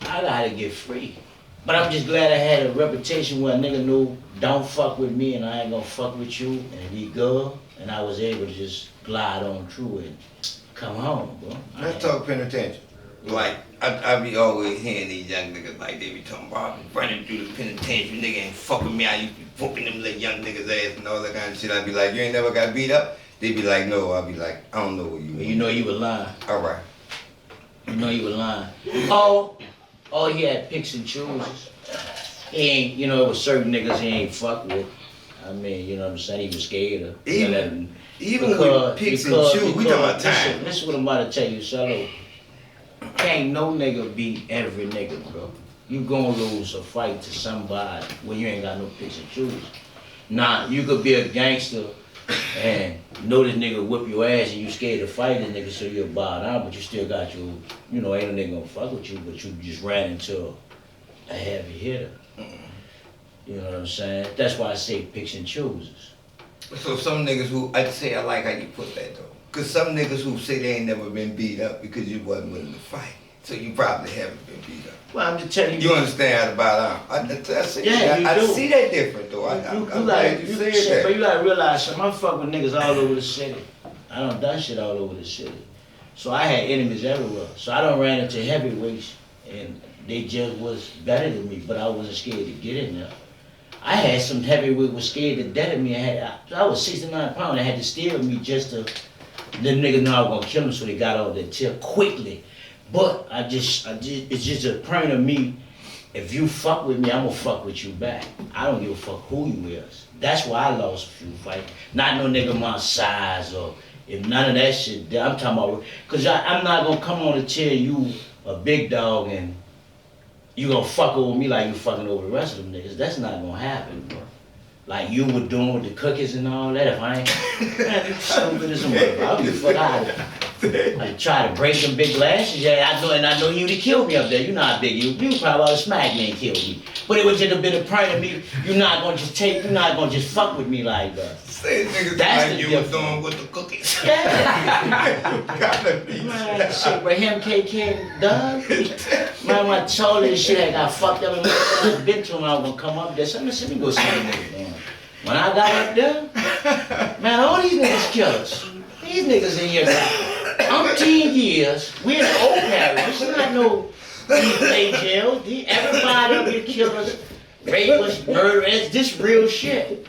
I gotta get free. But I'm just glad I had a reputation where a nigga knew, don't fuck with me and I ain't gonna fuck with you and we good. And I was able to just glide on through and come home, bro. Let's talk penitentiary. Like, I be always hearing these young niggas like they be talking about running through the penitentiary, nigga ain't fucking me, I used to be whooping them little young niggas ass and all that kind of shit. I be like, you ain't never got beat up? They be like, no. I be like, I don't know what you mean. You know you were lying. All right. You know you were lying. Oh, he had picks and chooses. He ain't, it was certain niggas he ain't fuck with. I mean, you know what I'm saying? He was scared of. Even with picks and chooses, we talking about time. Listen what I'm about to tell you, Celo. Can't no nigga beat every nigga, bro. You gonna lose a fight to somebody when you ain't got no picks and chooses. Nah, you could be a gangster and know this nigga whip your ass and you scared to fight this nigga so you'll bow down, but you still got your, ain't no nigga gonna fuck with you, but you just ran into a heavy hitter. You know what I'm saying? That's why I say picks and chooses. So some niggas who, I'd say I like how you put that though. Cause some niggas who say they ain't never been beat up because you wasn't willing to fight. So you probably haven't been beat up. Well, I'm just telling you. You understand about I see, Yeah, you I do. see that different though. I'm glad you said that. But you gotta realize something. I fuck with niggas all over the city. I done done shit all over the city. So I had enemies everywhere. So I done ran into heavyweights and they just was better than me, but I wasn't scared to get in there. I had some heavyweight was scared to death of me. I was 69 pounds. They had to steal me just to let niggas know I was gonna kill them, so they got off that tip quickly. But it's just a point of me. If you fuck with me, I'm gonna fuck with you back. I don't give a fuck who you is. That's why I lost a few fights. Not no nigga my size or if none of that shit. I'm talking about, cause I'm not gonna come on and tell you a big dog and you gonna fuck over me like you fucking over the rest of them niggas. That's not gonna happen, bro. Like you were doing with the cookies and all that. If I ain't, man, you stupid as a motherfucker. I'll be fuck out of it. I try to break them big lashes. Yeah, I know you would have killed me up there. You know how big you probably would have smacked me and killed me. But it was just a bit of pride of me. You're not gonna just fuck with me like that. Say niggas That's like the you was difference. doing with the cookies. Yeah. Gotta be. Man, shit, but him KK done. Man, when I told her this shit, I got fucked up and I been to him, I was gonna come up there. So let me go see the nigga, man. When I got up there, man, all these niggas killers. These niggas in here got umpteen years. We in the old parish. This is not no play jail. Everybody up here killers, rapists, murderers. This real shit.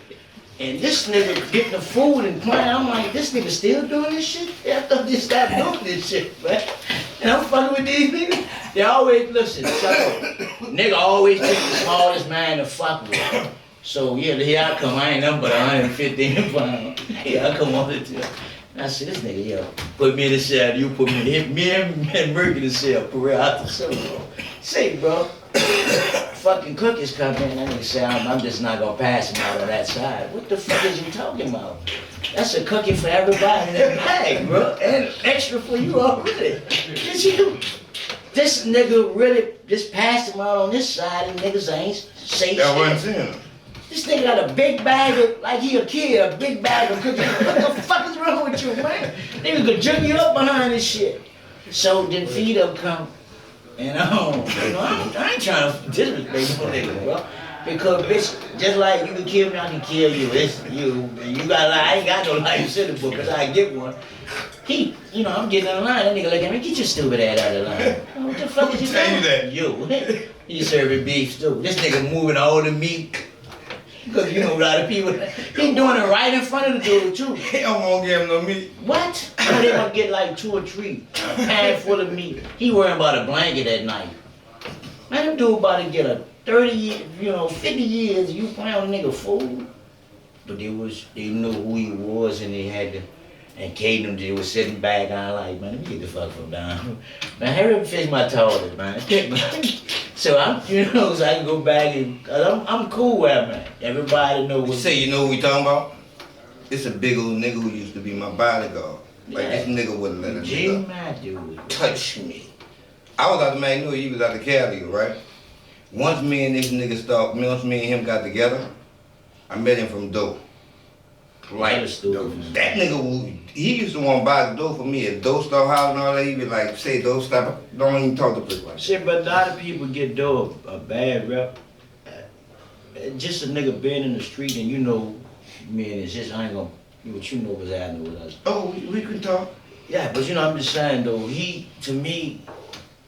And this nigga getting the food and playing. I'm like, this nigga still doing this shit? I thought they stopped doing this shit, man. And I'm fucking with these niggas. They always, listen, nigga always take the smallest man to fuck with. So yeah, here I come. I ain't nothing but 115 pounds. Here I come on the tip. I said, this nigga, yo, put me in the cell. You put me in hit me and Merc in the cell. For real, out the cell. Say, bro, fucking cookies come in. That nigga say, I'm just not gonna pass him out on that side. What the fuck is you talking about? That's a cookie for everybody in that bag, bro, and extra for you already. This nigga really just passed him out on this side, and niggas ain't say That shit. wasn't him. This nigga got a big bag of, like he a kid, a big bag of cookies. What the fuck is wrong with you, man? Nigga could jerk you up behind this shit. So then feed up come, and I ain't trying to disrespect no nigga, bro. Because bitch, just like you can kill me, I can kill you. It's you. You got I ain't got no life sentence book, cause I get one. I'm getting in line. That nigga like, man, get your stupid ass out of the line. What the fuck is you Tell you doing? that. You. You serving beef stew. This nigga moving all the meat. Because you know a lot of people, he doing it right in front of the dude too. He don't want to give him no meat. What? They gonna get like 2 or 3 pans full of meat. He worrying about a blanket at night. Man, them dude about to get a 50 years, you playing on a nigga fool. But they knew who he was and they had to, and Caden, they was sitting back on like, man, let me get the fuck from down. Man, hurry up and fix my toilet, man. So so I can go back and, I'm cool with it, man. Everybody know what. You know what we talking about? It's a big old nigga who used to be my bodyguard. Like this nigga wouldn't let a nigga touch me. I was out of Magnolia, he was out of Cali, right? Once me and him got together, I met him from Doe. Like, that nigga, he used to want to buy the dough for me. If Doe start hollering and all that, he be like, say Doe, stop, don't even talk to people like that. Shit, but a lot of people get Doe a bad rep. Just a nigga being in the street and it's just, I ain't gonna, what you know what's happening with us. Oh, we can talk. Yeah, but I'm just saying though, to me,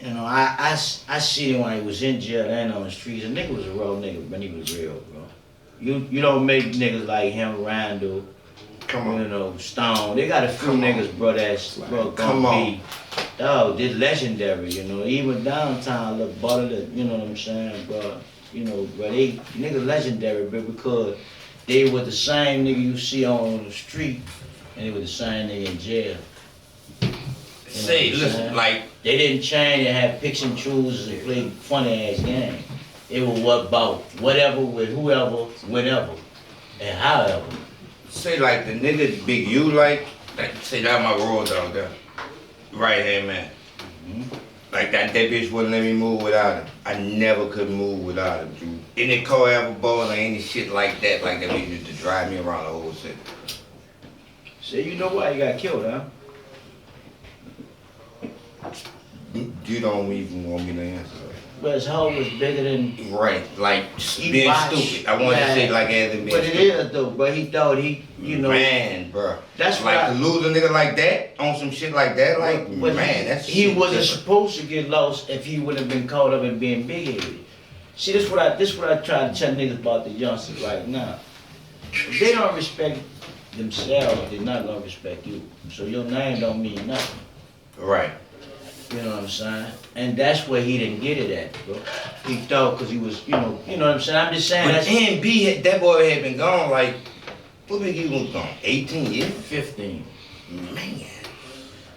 I see him when he was in jail and on the streets. A nigga was a real nigga, but he was real, bro. You don't make niggas like him, Randall, Come on. Stone. They got a few niggas, bro, that's gonna be, dog, this legendary, even downtown, look, butter, you know what I'm saying, bro. Bro, they niggas legendary, bro, because they were the same nigga you see on the street, and they were the same nigga in jail. Listen, like, they didn't change and have picks and chooses and play funny ass games. It was about whatever with whoever, whenever, and however. Say like the nigga big you like say that my road dog there. Right hand man. Like that bitch wouldn't let me move without him. I never could move without him, dude. Any car ever bought or any shit like that bitch used to drive me around the whole city. So you know why he got killed, huh? You don't even want me to answer that. But his hoe was bigger than. Right, like being stupid. I wanted to say like as in being But it stupid. is though, but he thought Man, bro. That's like what to lose a nigga like that on some shit like that, like but man, that's he shit wasn't different. supposed to get lost if he would have been caught up in being big-headed. See, this what I try to tell niggas about the youngsters right now. If they don't respect themselves, they're not gonna respect you. So your name don't mean nothing. Right. You know what I'm saying? And that's where he didn't get it at, bro. He thought because he was, you know what I'm saying? I'm just saying But that's NB, that boy had been gone like, what big he was gone? 18 years? 15. Man.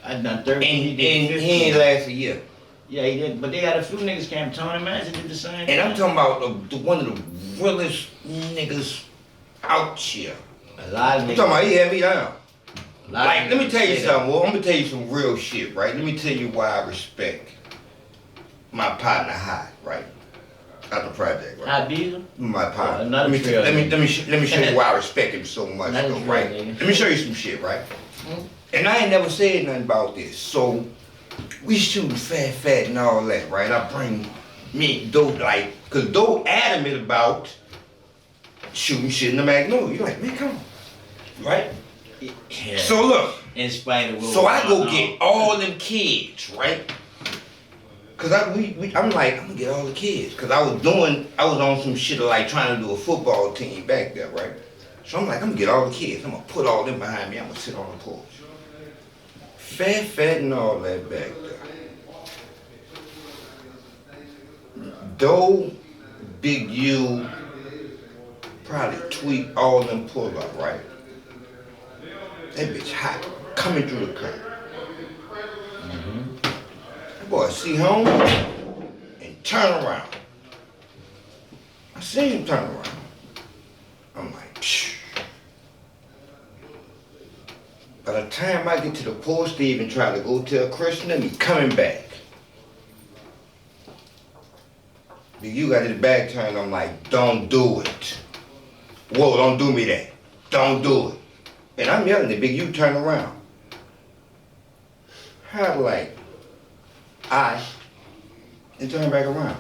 I done 13. And he did 15. he ain't last a year. Yeah, he did. But they had a few niggas came. Tony Manson did the same. And I'm talking about one of the realest niggas out here. A lot of I'm niggas. talking about he had me down. a lot of Like, let me niggas tell you say something. Well, I'm gonna tell you some real shit, right? Let me tell you why I respect my partner High, right? Out the project, that. right? High Beaver? My partner. Another let trail me show you why I respect him so much, Another though, trail right? nigga. Let me show you some shit, right? Hmm? And I ain't never said nothing about this. So we shooting fat and all that, right? I bring me Doe like, cause Doe adamant about shooting shit in the Magnolia. You like, man, come on, right? Yeah. So look. In spite of So I go get all them kids, right? Cause I'm like, I'm gonna get all the kids. Cause I was on some shit of like trying to do a football team back there, right? So I'm like, I'm gonna get all the kids. I'm gonna put all them behind me. I'm gonna sit on the porch. Fat and all that back there. Doe, Big U, probably Tweet, all them pull up, right? That bitch hot, coming through the curtain. That boy see home and turn around. I see him turn around. I'm like, psh. By the time I get to the porch, they even try to go tell Christian and he coming back. Big U got his back turned, I'm like, don't do it. Whoa, don't do me that. Don't do it. And I'm yelling at Big U, turn around. How like, and turn back around.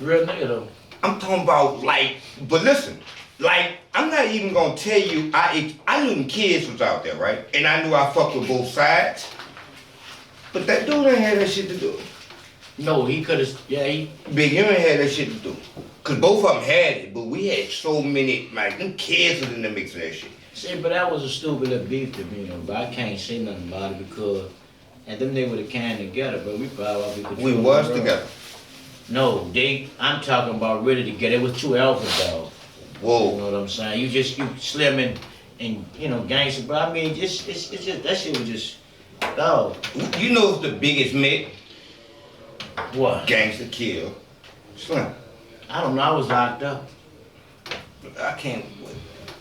Real nigga though. I'm talking about like, but listen, like, I'm not even gonna tell you, I knew them kids was out there, right? And I knew I fucked with both sides. But that dude ain't had that shit to do. No, he could have. Yeah, he. Big U ain't had that shit to do. Cause both of them had it, but we had so many, like, them kids was in the mix of that shit. See, but that was a stupid little beef to me, though. But I can't say nothing about it because, and them niggas would have came together, but we probably could. We was together. No, I'm talking about really together. It was two alpha dogs. Whoa. You know what I'm saying? You slim and you know, gangster, but I mean, it's just, that shit was just, dog. You know what's the biggest myth? What? Gangster kill. Slim. I don't know, I was locked up. I can't,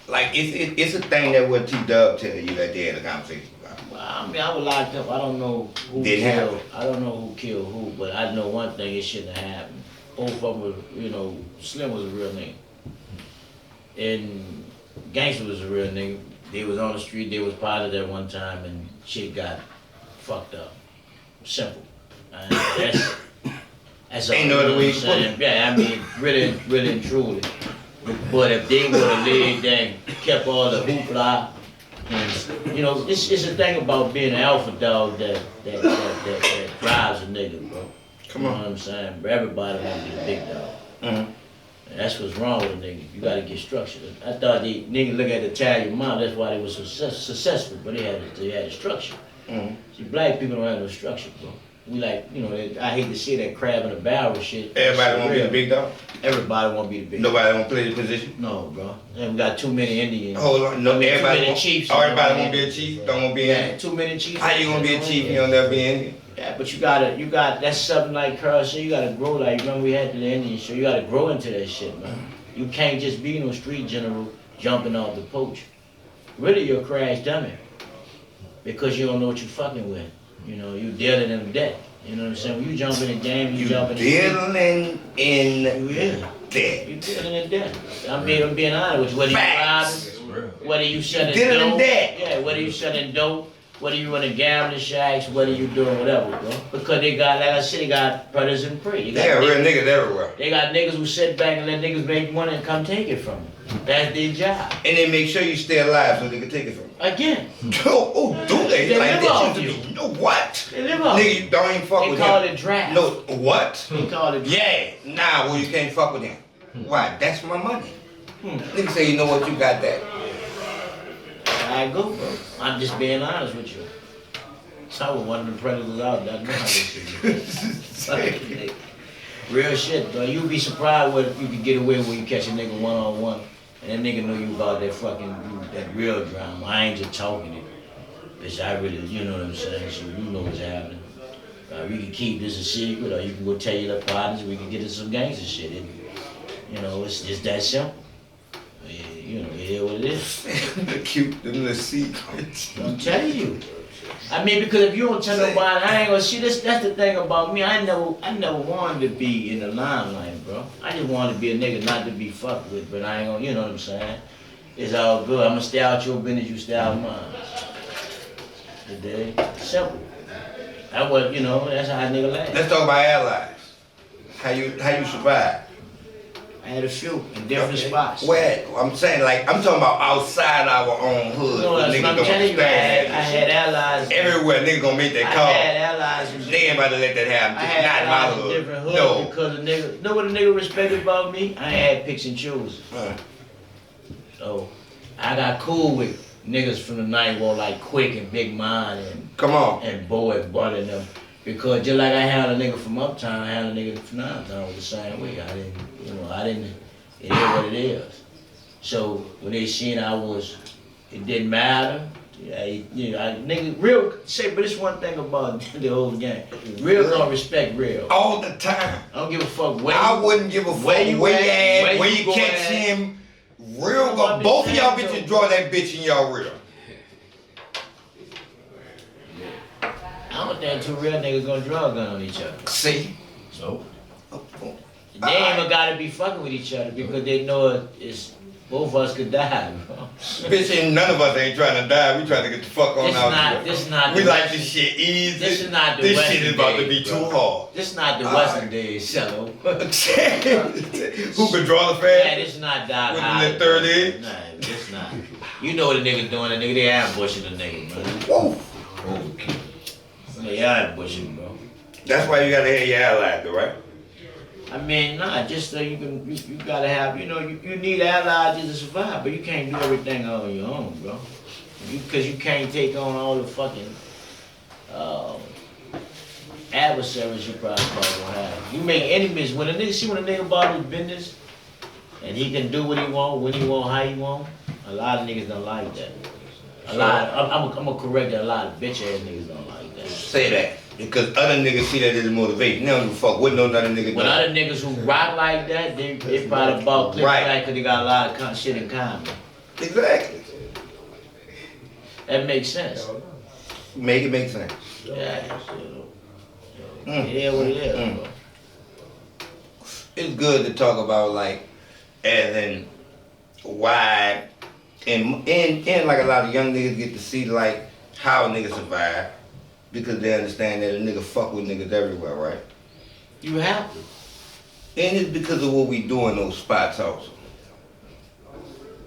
like, it's a thing that what T-Dub tell you that they had a conversation about. Well, I mean, I was locked up. I don't know who Didn't killed. happen. I don't know who killed who, but I know one thing: it shouldn't have happened. Both of them were, you know, Slim was a real nigga, and Gangster was a real nigga. They was on the street. They was part of that one time, and shit got fucked up. Simple. And that's all. Ain't no other way you to know put what I'm saying? Yeah, I mean, really and truly. But if they would have laid there and kept all the hoopla, and you know, it's a thing about being an alpha dog that drives a nigga, bro. Come You on. know what I'm saying? But everybody want to be a big dog. Mm-hmm. And that's what's wrong with a nigga. You gotta get structured. I thought the niggas look at the Italian mom, that's why they was successful, but they had a structure. Mm-hmm. See, black people don't have no structure, bro. We like, you know, I hate to see that crab in a barrel shit. Everybody want to be real. the big dog? Everybody want to be the big dog. Nobody want to play the position? No, bro. And we got too many Indians. Hold on, no, I mean, too everybody many want, chiefs. everybody want to be a chief, don't want to be Yeah, in. too many chiefs. How you gonna be a chief and you don't never be in? Yeah, but you got, that's something like Carl said, you gotta grow, like, remember we had the Indian show, you gotta grow into that shit, man. You can't just be no street general jumping off the porch. Really, you're a crash dummy. Because you don't know what you're fucking with. You know, you dealing in debt. You know what I'm saying? When you jump in the game, you jump in the dealing in debt. You dealing in debt. I'm being honest with you. Whether you robbing, whether you selling dealing dope, in debt. yeah, whether you selling dope, whether you in a gambling shacks, whether you doing whatever, bro. Because they got, like I said, they got brothers in prey. They got real niggas everywhere. They got niggas who sit back and let niggas make money and come take it from them. That's their job. And they make sure you stay alive so they can take it from you. Again. Oh, do they? They Like live that off used to you. be. No, what? They live off Nigga, you don't even fuck They with call him. it draft. No, what? They call it draft. Yeah, nah, well you can't fuck with him. Why? That's my money. Nigga say, you know what, you got that. I go, bro. I'm just being honest with you. So one of the predators out there, I know how this shit. Real shit, bro. You'd be surprised what you could get away with when you catch a nigga one-on-one. And that nigga know you about that that real drama. I ain't just talking it. Bitch, I really, you know what I'm saying? So you know what's happening. We can keep this a secret, or you can go tell your partners, we can get into some gangster shit. You know, it's just that simple. Yeah, you know, it is what it is. The cute little secrets. I'm telling you. I mean, because if you don't tell nobody, I ain't gonna see this. That's the thing about me. I never wanted to be in the limelight, bro. I just wanted to be a nigga not to be fucked with, but I ain't gonna, you know what I'm saying? It's all good. I'm gonna stay out your business, you stay out mine. Today, simple. That was, you know, that's how a nigga laugh. Let's talk about allies. How you survive? I had a few in different spots. Where? I'm saying, like, I'm talking about outside our own hood. No, that's what I'm telling you. I had allies. Everywhere, nigga gonna make that call. I had allies. They ain't about to let that happen. I had Not in my allies in hood. different hoods No. because a nigga, know what a nigga respected about me? I had picks and chooses. So, I got cool with niggas from the night war like Quick and Big Mind and Come on. and Bo and Bud and them. Because just like I had a nigga from Uptown, I had a nigga from Downtown was the same way. It is what it is. So when they seen it didn't matter. Yeah, nigga, real, but it's one thing about the whole game. Real gonna respect real. All the time. I don't give a fuck where I wouldn't give a fuck where you at, where you catch him. Real go. Both of y'all bitches draw that bitch in y'all real. I don't think two real niggas gonna draw a gun on each other. See? So? They ain't even gotta be fucking with each other because they know it's both of us could die, bro. Bitch, ain't none of us ain't trying to die. We trying to get the fuck on out. This not we the like Western, this shit easy. This is not the This Western shit is about to be days, too bro. hard. This not the Western days, Celo. Who could draw the fast? Yeah, this not die With high. the 30? Nah, this not. You know what a nigga doing, a nigga, they ambushing a nigga, man. Whoa. They ambushing, bro. That's why you gotta have your allies, though, right? I mean, nah, just so you gotta have, you know, you need allies just to survive, but you can't do everything on your own, bro. Because you can't take on all the fucking adversaries you probably gonna have. You make enemies. When a nigga about his business, and he can do what he want, when he want, how he want, a lot of niggas don't like that. I'm gonna correct that, a lot of bitch ass niggas don't like that. Say that. Because other niggas see that as motivation. They don't give a fuck what no other nigga When do. other niggas who rock like that, they probably about click Right. back because they got a lot of shit in common. Exactly. That makes sense. Make it make sense. Yeah, it is what it is, bro. It's good to talk about, like, as in why, and like a lot of young niggas get to see, like, how niggas survive. Because they understand that a nigga fuck with niggas everywhere, right? You have to. And it's because of what we do in those spots also.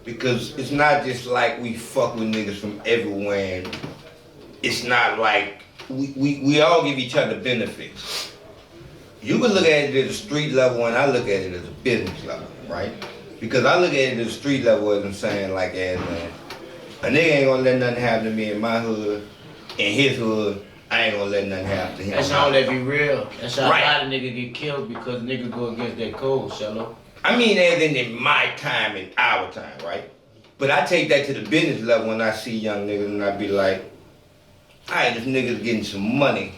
Because it's not just like we fuck with niggas from everywhere. And it's not like, we all give each other benefits. You can look at it at a street level and I look at it as a business level, right? Because I look at it at a street level as I'm saying, like, as a nigga ain't gonna let nothing happen to me in my hood, in his hood. I ain't gonna let nothing happen to him. That's all that be real. That's how Right. a lot of niggas get killed because niggas go against that code, Celo. I mean, as in my time and our time, right? But I take that to the business level when I see young niggas and I be like, all right, this nigga's getting some money.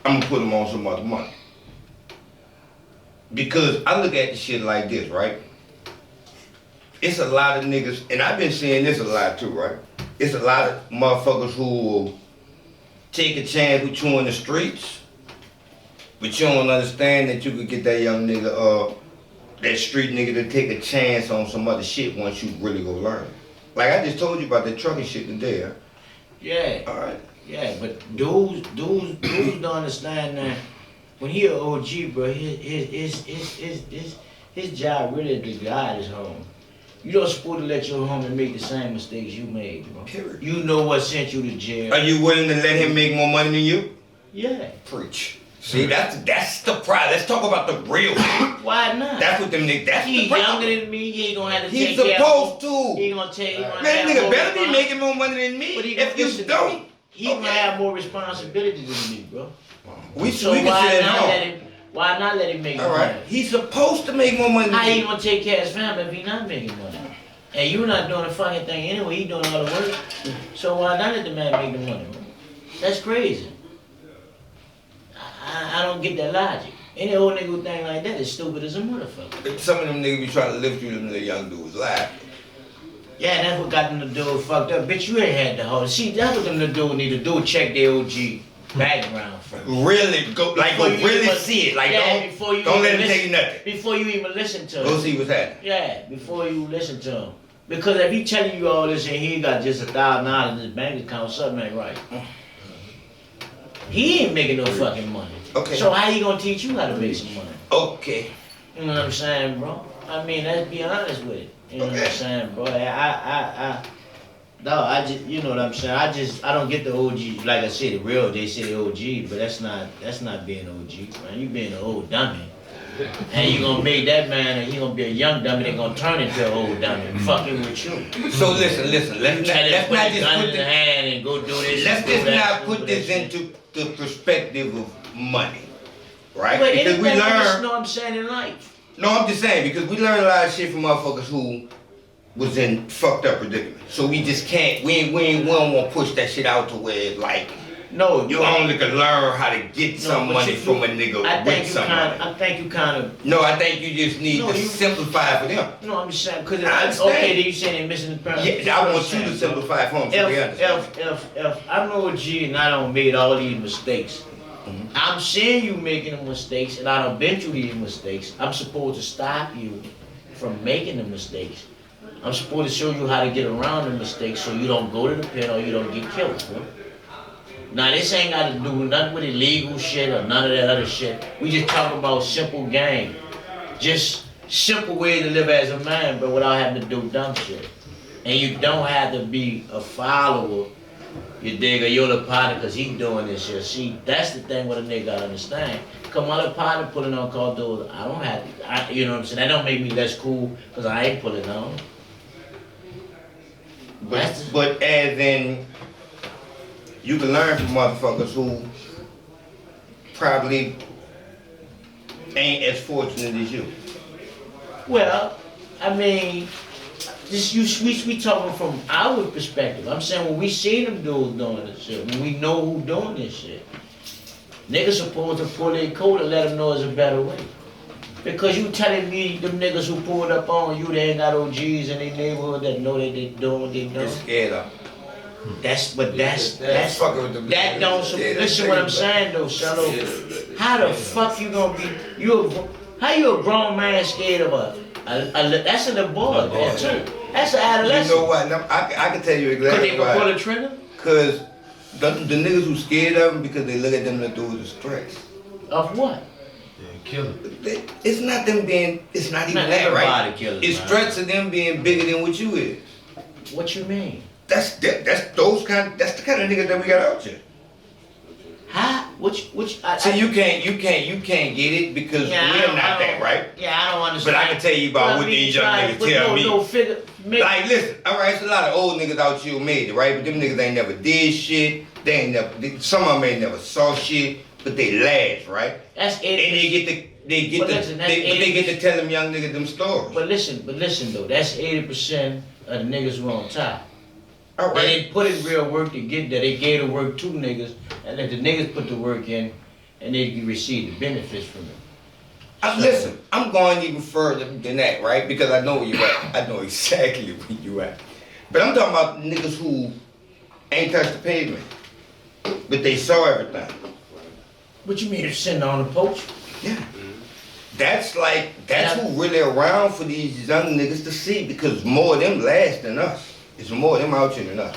I'm gonna put him on some other money. Because I look at the shit like this, right? It's a lot of niggas, and I've been seeing this a lot too, right? It's a lot of motherfuckers who will take a chance with you in the streets, but you don't understand that you could get that young nigga, that street nigga to take a chance on some other shit once you really go learn. Like I just told you about the trucking shit today, huh? Yeah. Alright. Yeah, but dudes don't understand that when he an OG, bro, his job really is to guide his home. You don't supposed to let your homie make the same mistakes you made, bro. Period. You know what sent you to jail. Are you willing to let him make more money than you? Yeah. Preach. See, that's the pride. Let's talk about the real shit. Why not? That's what them niggas, that's He's the problem. younger than me. He ain't gonna have to He's take care of supposed to. He gonna take. He gonna Man, have nigga more better be respons- making more money than me. But he If you listen to don't, me. He gonna have more responsibility than me, bro. we So can why sit at not home. let him? Why not let him make All money? right, he's supposed to make more money How than he you. gonna take care of his family if he not making money? And you not doing a fucking thing anyway. He doing all the work. So why not let the man make the money, bro? That's crazy. I don't get that logic. Any old nigga who think like that is stupid as a motherfucker. Some of them niggas be trying to lift you, them little young dudes laugh. Yeah, that's what got them to do fucked up. Bitch, you ain't had the whole. See, that's what them to do need to do. Check their OG background first. Really go, like go Before you really even- see it. Like yeah, before you don't let even him tell you listen- nothing. Before you even listen to Go him. see what's happening. Yeah, before you listen to him. Because if he telling you all this and he got just $1,000 in his bank account, something ain't right. He ain't making no fucking money. Okay. So how he gonna teach you how to make some money? Okay. You know what I'm saying, bro? I mean, let's be honest with it. You know what Okay. I'm saying, bro? I just, you know what I'm saying? I don't get the OG. Like I said, the real, they say the OG, but that's not being OG, man. You being an old dummy. And you gonna make that man, and he gonna be a young dummy, they gonna turn into an old dummy, fucking with you. So listen. Let's Tell him not put just the gun put in the this. hand and go do this. Let's and do just that, not do put that this shit. into the perspective of money, right? But Because we anything else, learn. know what I'm saying, in life. No, I'm just saying because we learn a lot of shit from motherfuckers who was in fucked up predicaments. So we just can't. We don't want to push that shit out to where like No, you only can learn how to get some but money you- from a nigga I with think you some kind. money. I think you kind of. No, I think you just need No, to you- simplify for them. No, I'm just saying because I understand. okay, then you saying they're missing the parent. Yeah, I want you to simplify for them so they understand. If I'm no G and I don't made all these mistakes, I'm seeing you making the mistakes and I don't been through these mistakes. I'm supposed to stop you from making the mistakes. I'm supposed to show you how to get around the mistakes so you don't go to the pen or you don't get killed. Bro. Now this ain't got to do nothing with illegal shit or none of that other shit. We just talk about simple game. Just simple way to live as a man, but without having to do dumb shit. And you don't have to be a follower, you dig, or you're the partner because he doing this shit. See, that's the thing what a nigga gotta understand. Come on, the partner pulling on call doors, I don't have to, you know what I'm saying? That don't make me less cool because I ain't pulling on. But as in, you can learn from motherfuckers who probably ain't as fortunate as you. Well, I mean, we talking from our perspective. I'm saying when we see them dudes doing this shit, when we know who doing this shit, niggas supposed to pull their coat and let them know there's a better way. Because you telling me them niggas who pulled up on you, they ain't got OGs in their neighborhood that know that they doing what they They're doing. scared of. That's fucking with them. that don't listen what I'm saying though, Celo. How the fuck you gonna be how you a grown man scared of that's an abort there too. That's an adolescent. You know what? Now, I can tell you Cause they exactly can pull why. a trigger? Because the niggas who scared of them because they look at them to do as threats. Of what? It's not them being. It's not even Not that, right? everybody killers, It's man. threats of them being bigger than what you is. What you mean? That's the kind of niggas that we got out here. How? Which So you can't get it because Yeah, we're not that, right? Yeah, I don't understand. But I can tell you about But what I mean, these young try- niggas but tell me. No, figure, make, Like, listen, all right, it's a lot of old niggas out here who made it, right? But them niggas ain't never did shit. They ain't never. Some of them ain't never saw shit, but they last, right? that's And it. they get But listen, that's they get to tell them young niggas them stories. But listen though, that's 80% of the niggas who on top. All They right. didn't put in real work to get there. They gave the work to niggas, and let the niggas put the work in, and they receive the benefits from it. Listen, I'm going even further than that, right? Because I know where you at. I know exactly where you at. But I'm talking about niggas who ain't touched the pavement. but they saw everything. What you mean you're sitting on the poach? Yeah. That's who really around for these young niggas to see, because more of them last than us. It's more of them out here than us.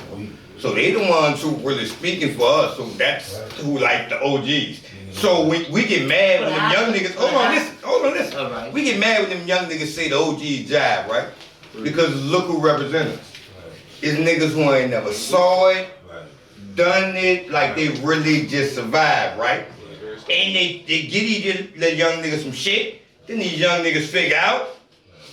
So they the ones who really speaking for us, so that's who like the OGs. So we get mad when them young niggas, hold on, listen. All right. We get mad when them young niggas say the OGs jive, right? Because look who represent us. It's niggas who ain't never saw it, done it, like they really just survived, right? And they get these little young niggas some shit, then these young niggas figure out,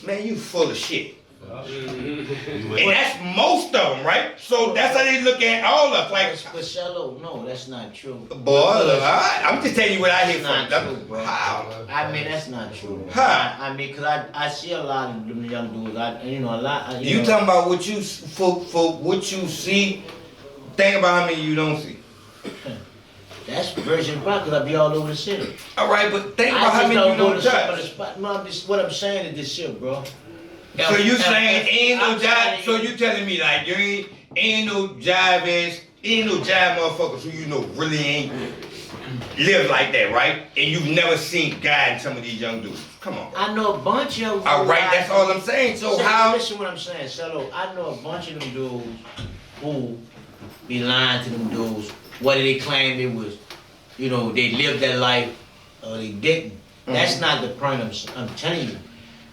man, you full of shit. And that's most of them, right? So that's how they look at all of us. Like, But Celo, no, that's not true. boy, I'm just telling you what I hear That's from not true, bro. How? I mean, that's not true. How? I mean, cause I see a lot of them young dudes. A lot. You talking about what you for what you see? Think about how many you don't see. That's Virgin Park, cause I be all over the city. All right, but think about I how just many you go don't to some of the touch. spot. No, what I'm saying is this shit, bro. So you saying ain't no I'm jive? telling So you telling me like you ain't no jive ass, ain't no jive motherfuckers who you know really ain't live like that, right? And you've never seen God in some of these young dudes. Come on, bro. I know a bunch of them. All right, that's all I'm saying. So how? Listen what I'm saying, Celo. I know a bunch of them dudes who be lying to them dudes, whether they claim it was, they lived that life or they didn't. That's not the point I'm telling you.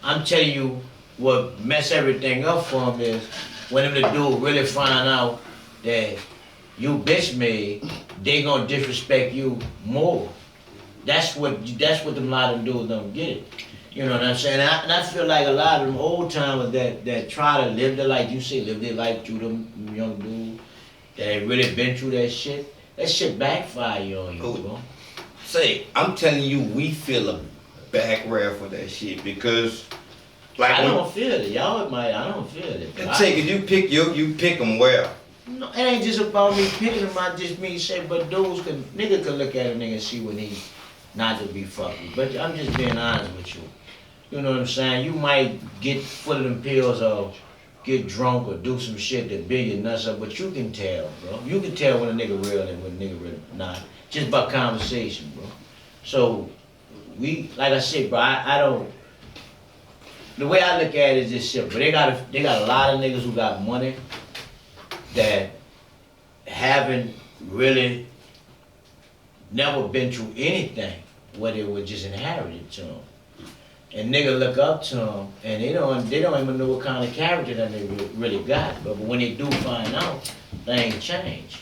I'm telling you what mess everything up for them is when them the dude really find out that you bitch made, they gonna disrespect you more. That's what them lot of them dudes don't get it. You know what I'm saying? And I feel like a lot of them old timers that try to live their life, you say live their life through them young dudes that ain't really been through that shit backfire on you, bro. Say, I'm telling you, we feel a backrail for that shit because, like, I don't feel it. Y'all might. I don't feel it. Take it. You pick them well. No, it ain't just about me picking them. I just mean say, but nigga could look at a nigga and see when he not to be fucked with. But I'm just being honest with you. You know what I'm saying? You might get full of them pills or get drunk or do some shit that build your nuts up, but you can tell, bro. You can tell when a nigga real and when a nigga really not. Just by conversation, bro. So like I said, bro, I don't. The way I look at it is this shit, but they got a lot of niggas who got money that haven't really never been through anything, whether it was just inherited to them. And nigga look up to them, and they don't even know what kind of character that they really got. But when they do find out, things change.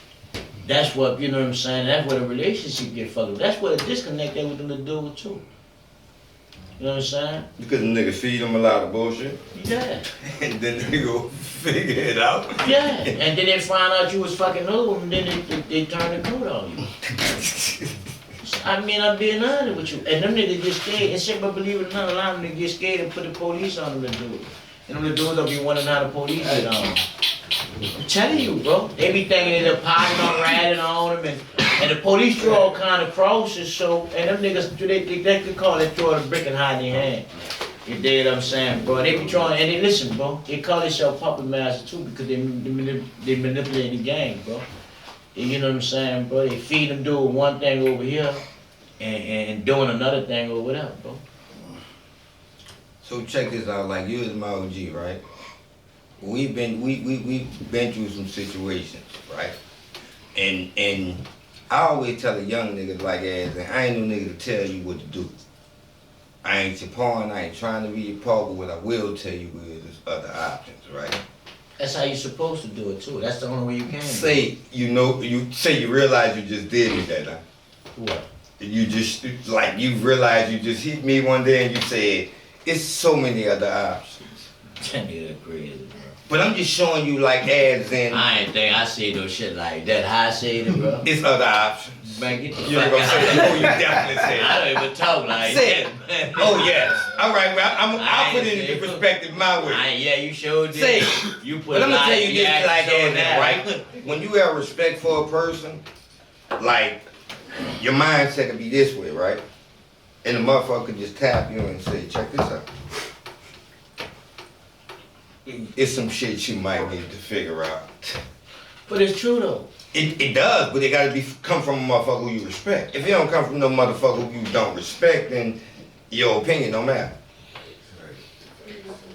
That's what, you know what I'm saying, that's where the relationship get fucked up. That's where the disconnect there with them to do too. You know what I'm saying? Because the nigga feed them a lot of bullshit. Yeah. And then they go figure it out. Yeah. And then they find out you was fucking over them, and then they turn the coat on you. I mean, I'm being honest with you. And them niggas get scared. And shit, but believe it or not, a lot of them get scared and put the police on them to do it. And them the dudes don't be wondering how the police get on them. I'm telling you, bro. They be thinking they're popping on, riding on them, and the police throw all kind of crosses, so, and them niggas, they could call it throw a brick and hide in their hand. You dig what I'm saying, bro? They be trying, and they listen, bro. They call themselves puppet masters too because they manipulate the game, bro. You know what I'm saying, bro? They feed them doing one thing over here and doing another thing over there, bro. So check this out, like you is my OG, right? We've been through some situations, right? And I always tell a young niggas like ass, and I ain't no nigga to tell you what to do. I ain't your pawn, I ain't trying to be your paw, but what I will tell you is there's other options, right? That's how you're supposed to do it too. That's the only way you can. Say you realize you just did it that night. What? You just you realize you just hit me one day and you said it's so many other options. That nigga crazy, bro. But I'm just showing you like ads in. I ain't think I say no shit like that. How I say it, bro? It's other options. Man, get the You ain't fuck gonna out. say that. Oh, you definitely said I that. don't even talk like Say that. it. Oh yes. All right. Well, I'll put it ain't into say- perspective my way. Yeah, you sure did. Say it. You put But I'm a gonna lot tell of you this reaction like on that, right? When you have respect for a person, like your mindset could be this way, right? And the motherfucker could just tap you and say, check this out. It's some shit you might need to figure out. But it's true though. It does, but it gotta come from a motherfucker who you respect. If it don't come from no motherfucker who you don't respect, then your opinion don't matter.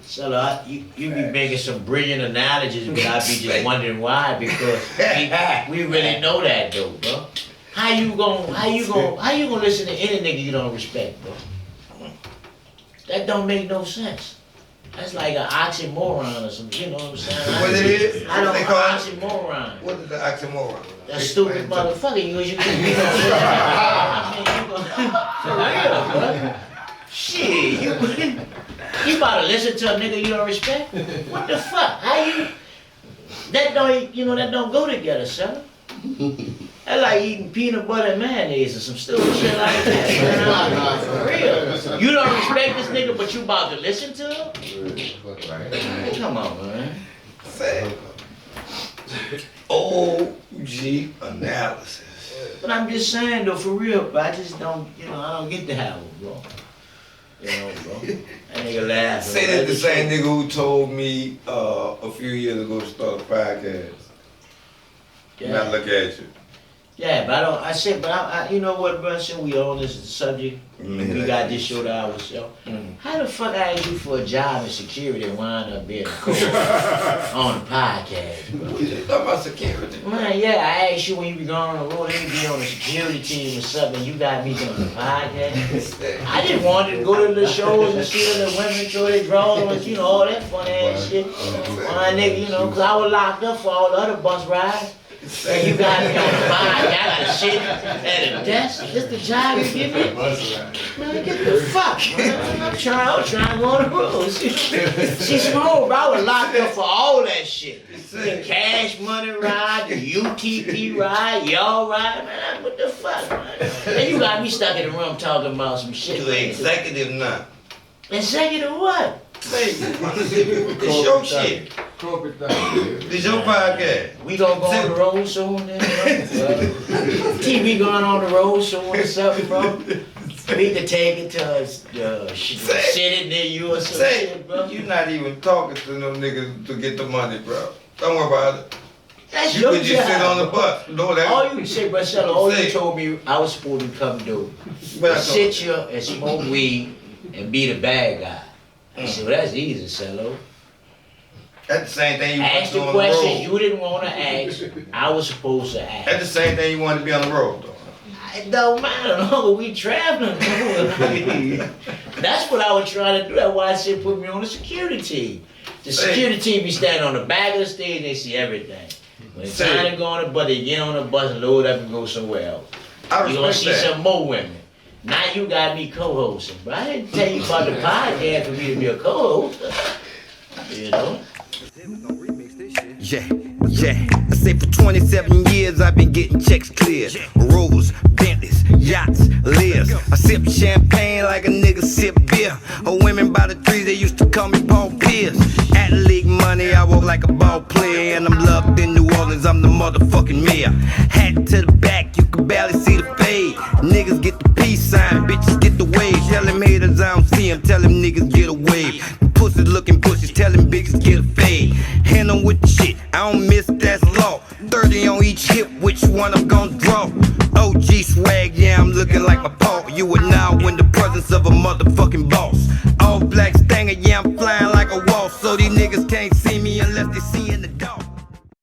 So you be making some brilliant analogies, but I be just wondering why, because we really know that though, bro. How you gonna listen to any nigga you don't respect, bro? That don't make no sense. That's like an oxymoron or something, you know what I'm saying? What it is? I don't know oxymoron. What is the oxymoron? That stupid motherfucker, because you can be for real, bro. Shit, you about to listen to a nigga you don't respect? What the fuck? How you? That don't go together, son. That's like eating peanut butter and mayonnaise or some stupid shit like that. For real. You don't respect this nigga, but you about to listen to him? Come on, man. Say OG analysis. But I'm just saying though, for real, but I just don't, I don't get the habit, bro. Bro. That nigga laughing. Say that the same nigga who told me a few years ago to start a podcast. Yeah. Not look at you. Yeah, but I you know what, bro, since we on this subject, we got this show to ourselves. How the fuck I asked you for a job in security and wind up being a coach on the podcast, bro? We just talking about security. Man, yeah, I asked you when you be going on the road, you be on the security team or something, you got me doing the podcast. I just wanted to go to the shows and see the women show their drawers, all that fun ass shit. My nigga, cause I was locked up for all the other bus rides. And you got me on the podcast, I gotta sit at a desk. This the job you give me? Man, get the fuck, man. I'm trying to go on the road. She's small, bro. I was locked up for all that shit. The cash money ride, the UTP ride, y'all ride, man. What the fuck, man? And you got me stuck in the room talking about some shit. You executive now. Executive what? It's your shit. It's your podcast. We gonna go on the road soon then, bro? TV going on the road soon or something, bro? We could take it to a city near you or some shit, bro. You're not even talking to no niggas to get the money, bro. Don't worry about it. That's You your could just sit on the bus. No, that. All you can say, Marcelo, all you told me I was supposed to come do was sit here and smoke weed and be the bad guy. I said, well, that's easy, Celo. That's the same thing you want to Ask do the on the road. questions you didn't want to ask, I was supposed to ask. That's the same thing you want to be on the road, though. It don't matter, no, we traveling. That's what I was trying to do. That's why I said put me on the security team. The security team be standing on the back of the stage, they see everything. When it's time to go on the bus, they get on the bus and load up and go somewhere else. You're gonna see some more women. Now you got me co-hosting, but I didn't tell you about the podcast for me to be a co-host. Yeah. I say for 27 years I've been getting checks cleared. Rovers, Bentleys, yachts, lives. I sip champagne like a nigga sip beer. Women by the trees, they used to call me Paul Pierce. At league money, I walk like a ball player. And I'm loved in New Orleans, I'm the motherfucking mayor. Hat to the back, you can barely see the fade. Niggas get the peace sign, bitches get the wave. Tell them haters I don't see them, tell them niggas get a wave. Pussies looking bushes, tell them bitches get a fade. Hand them with the shit, I don't miss that law. 30 on each hip, which one I'm gonna draw? OG swag, yeah, I'm looking like my paw. You are now in the presence of a motherfucking boss. All black stanger, yeah, I'm flying like a wall. So these niggas can't see me unless they see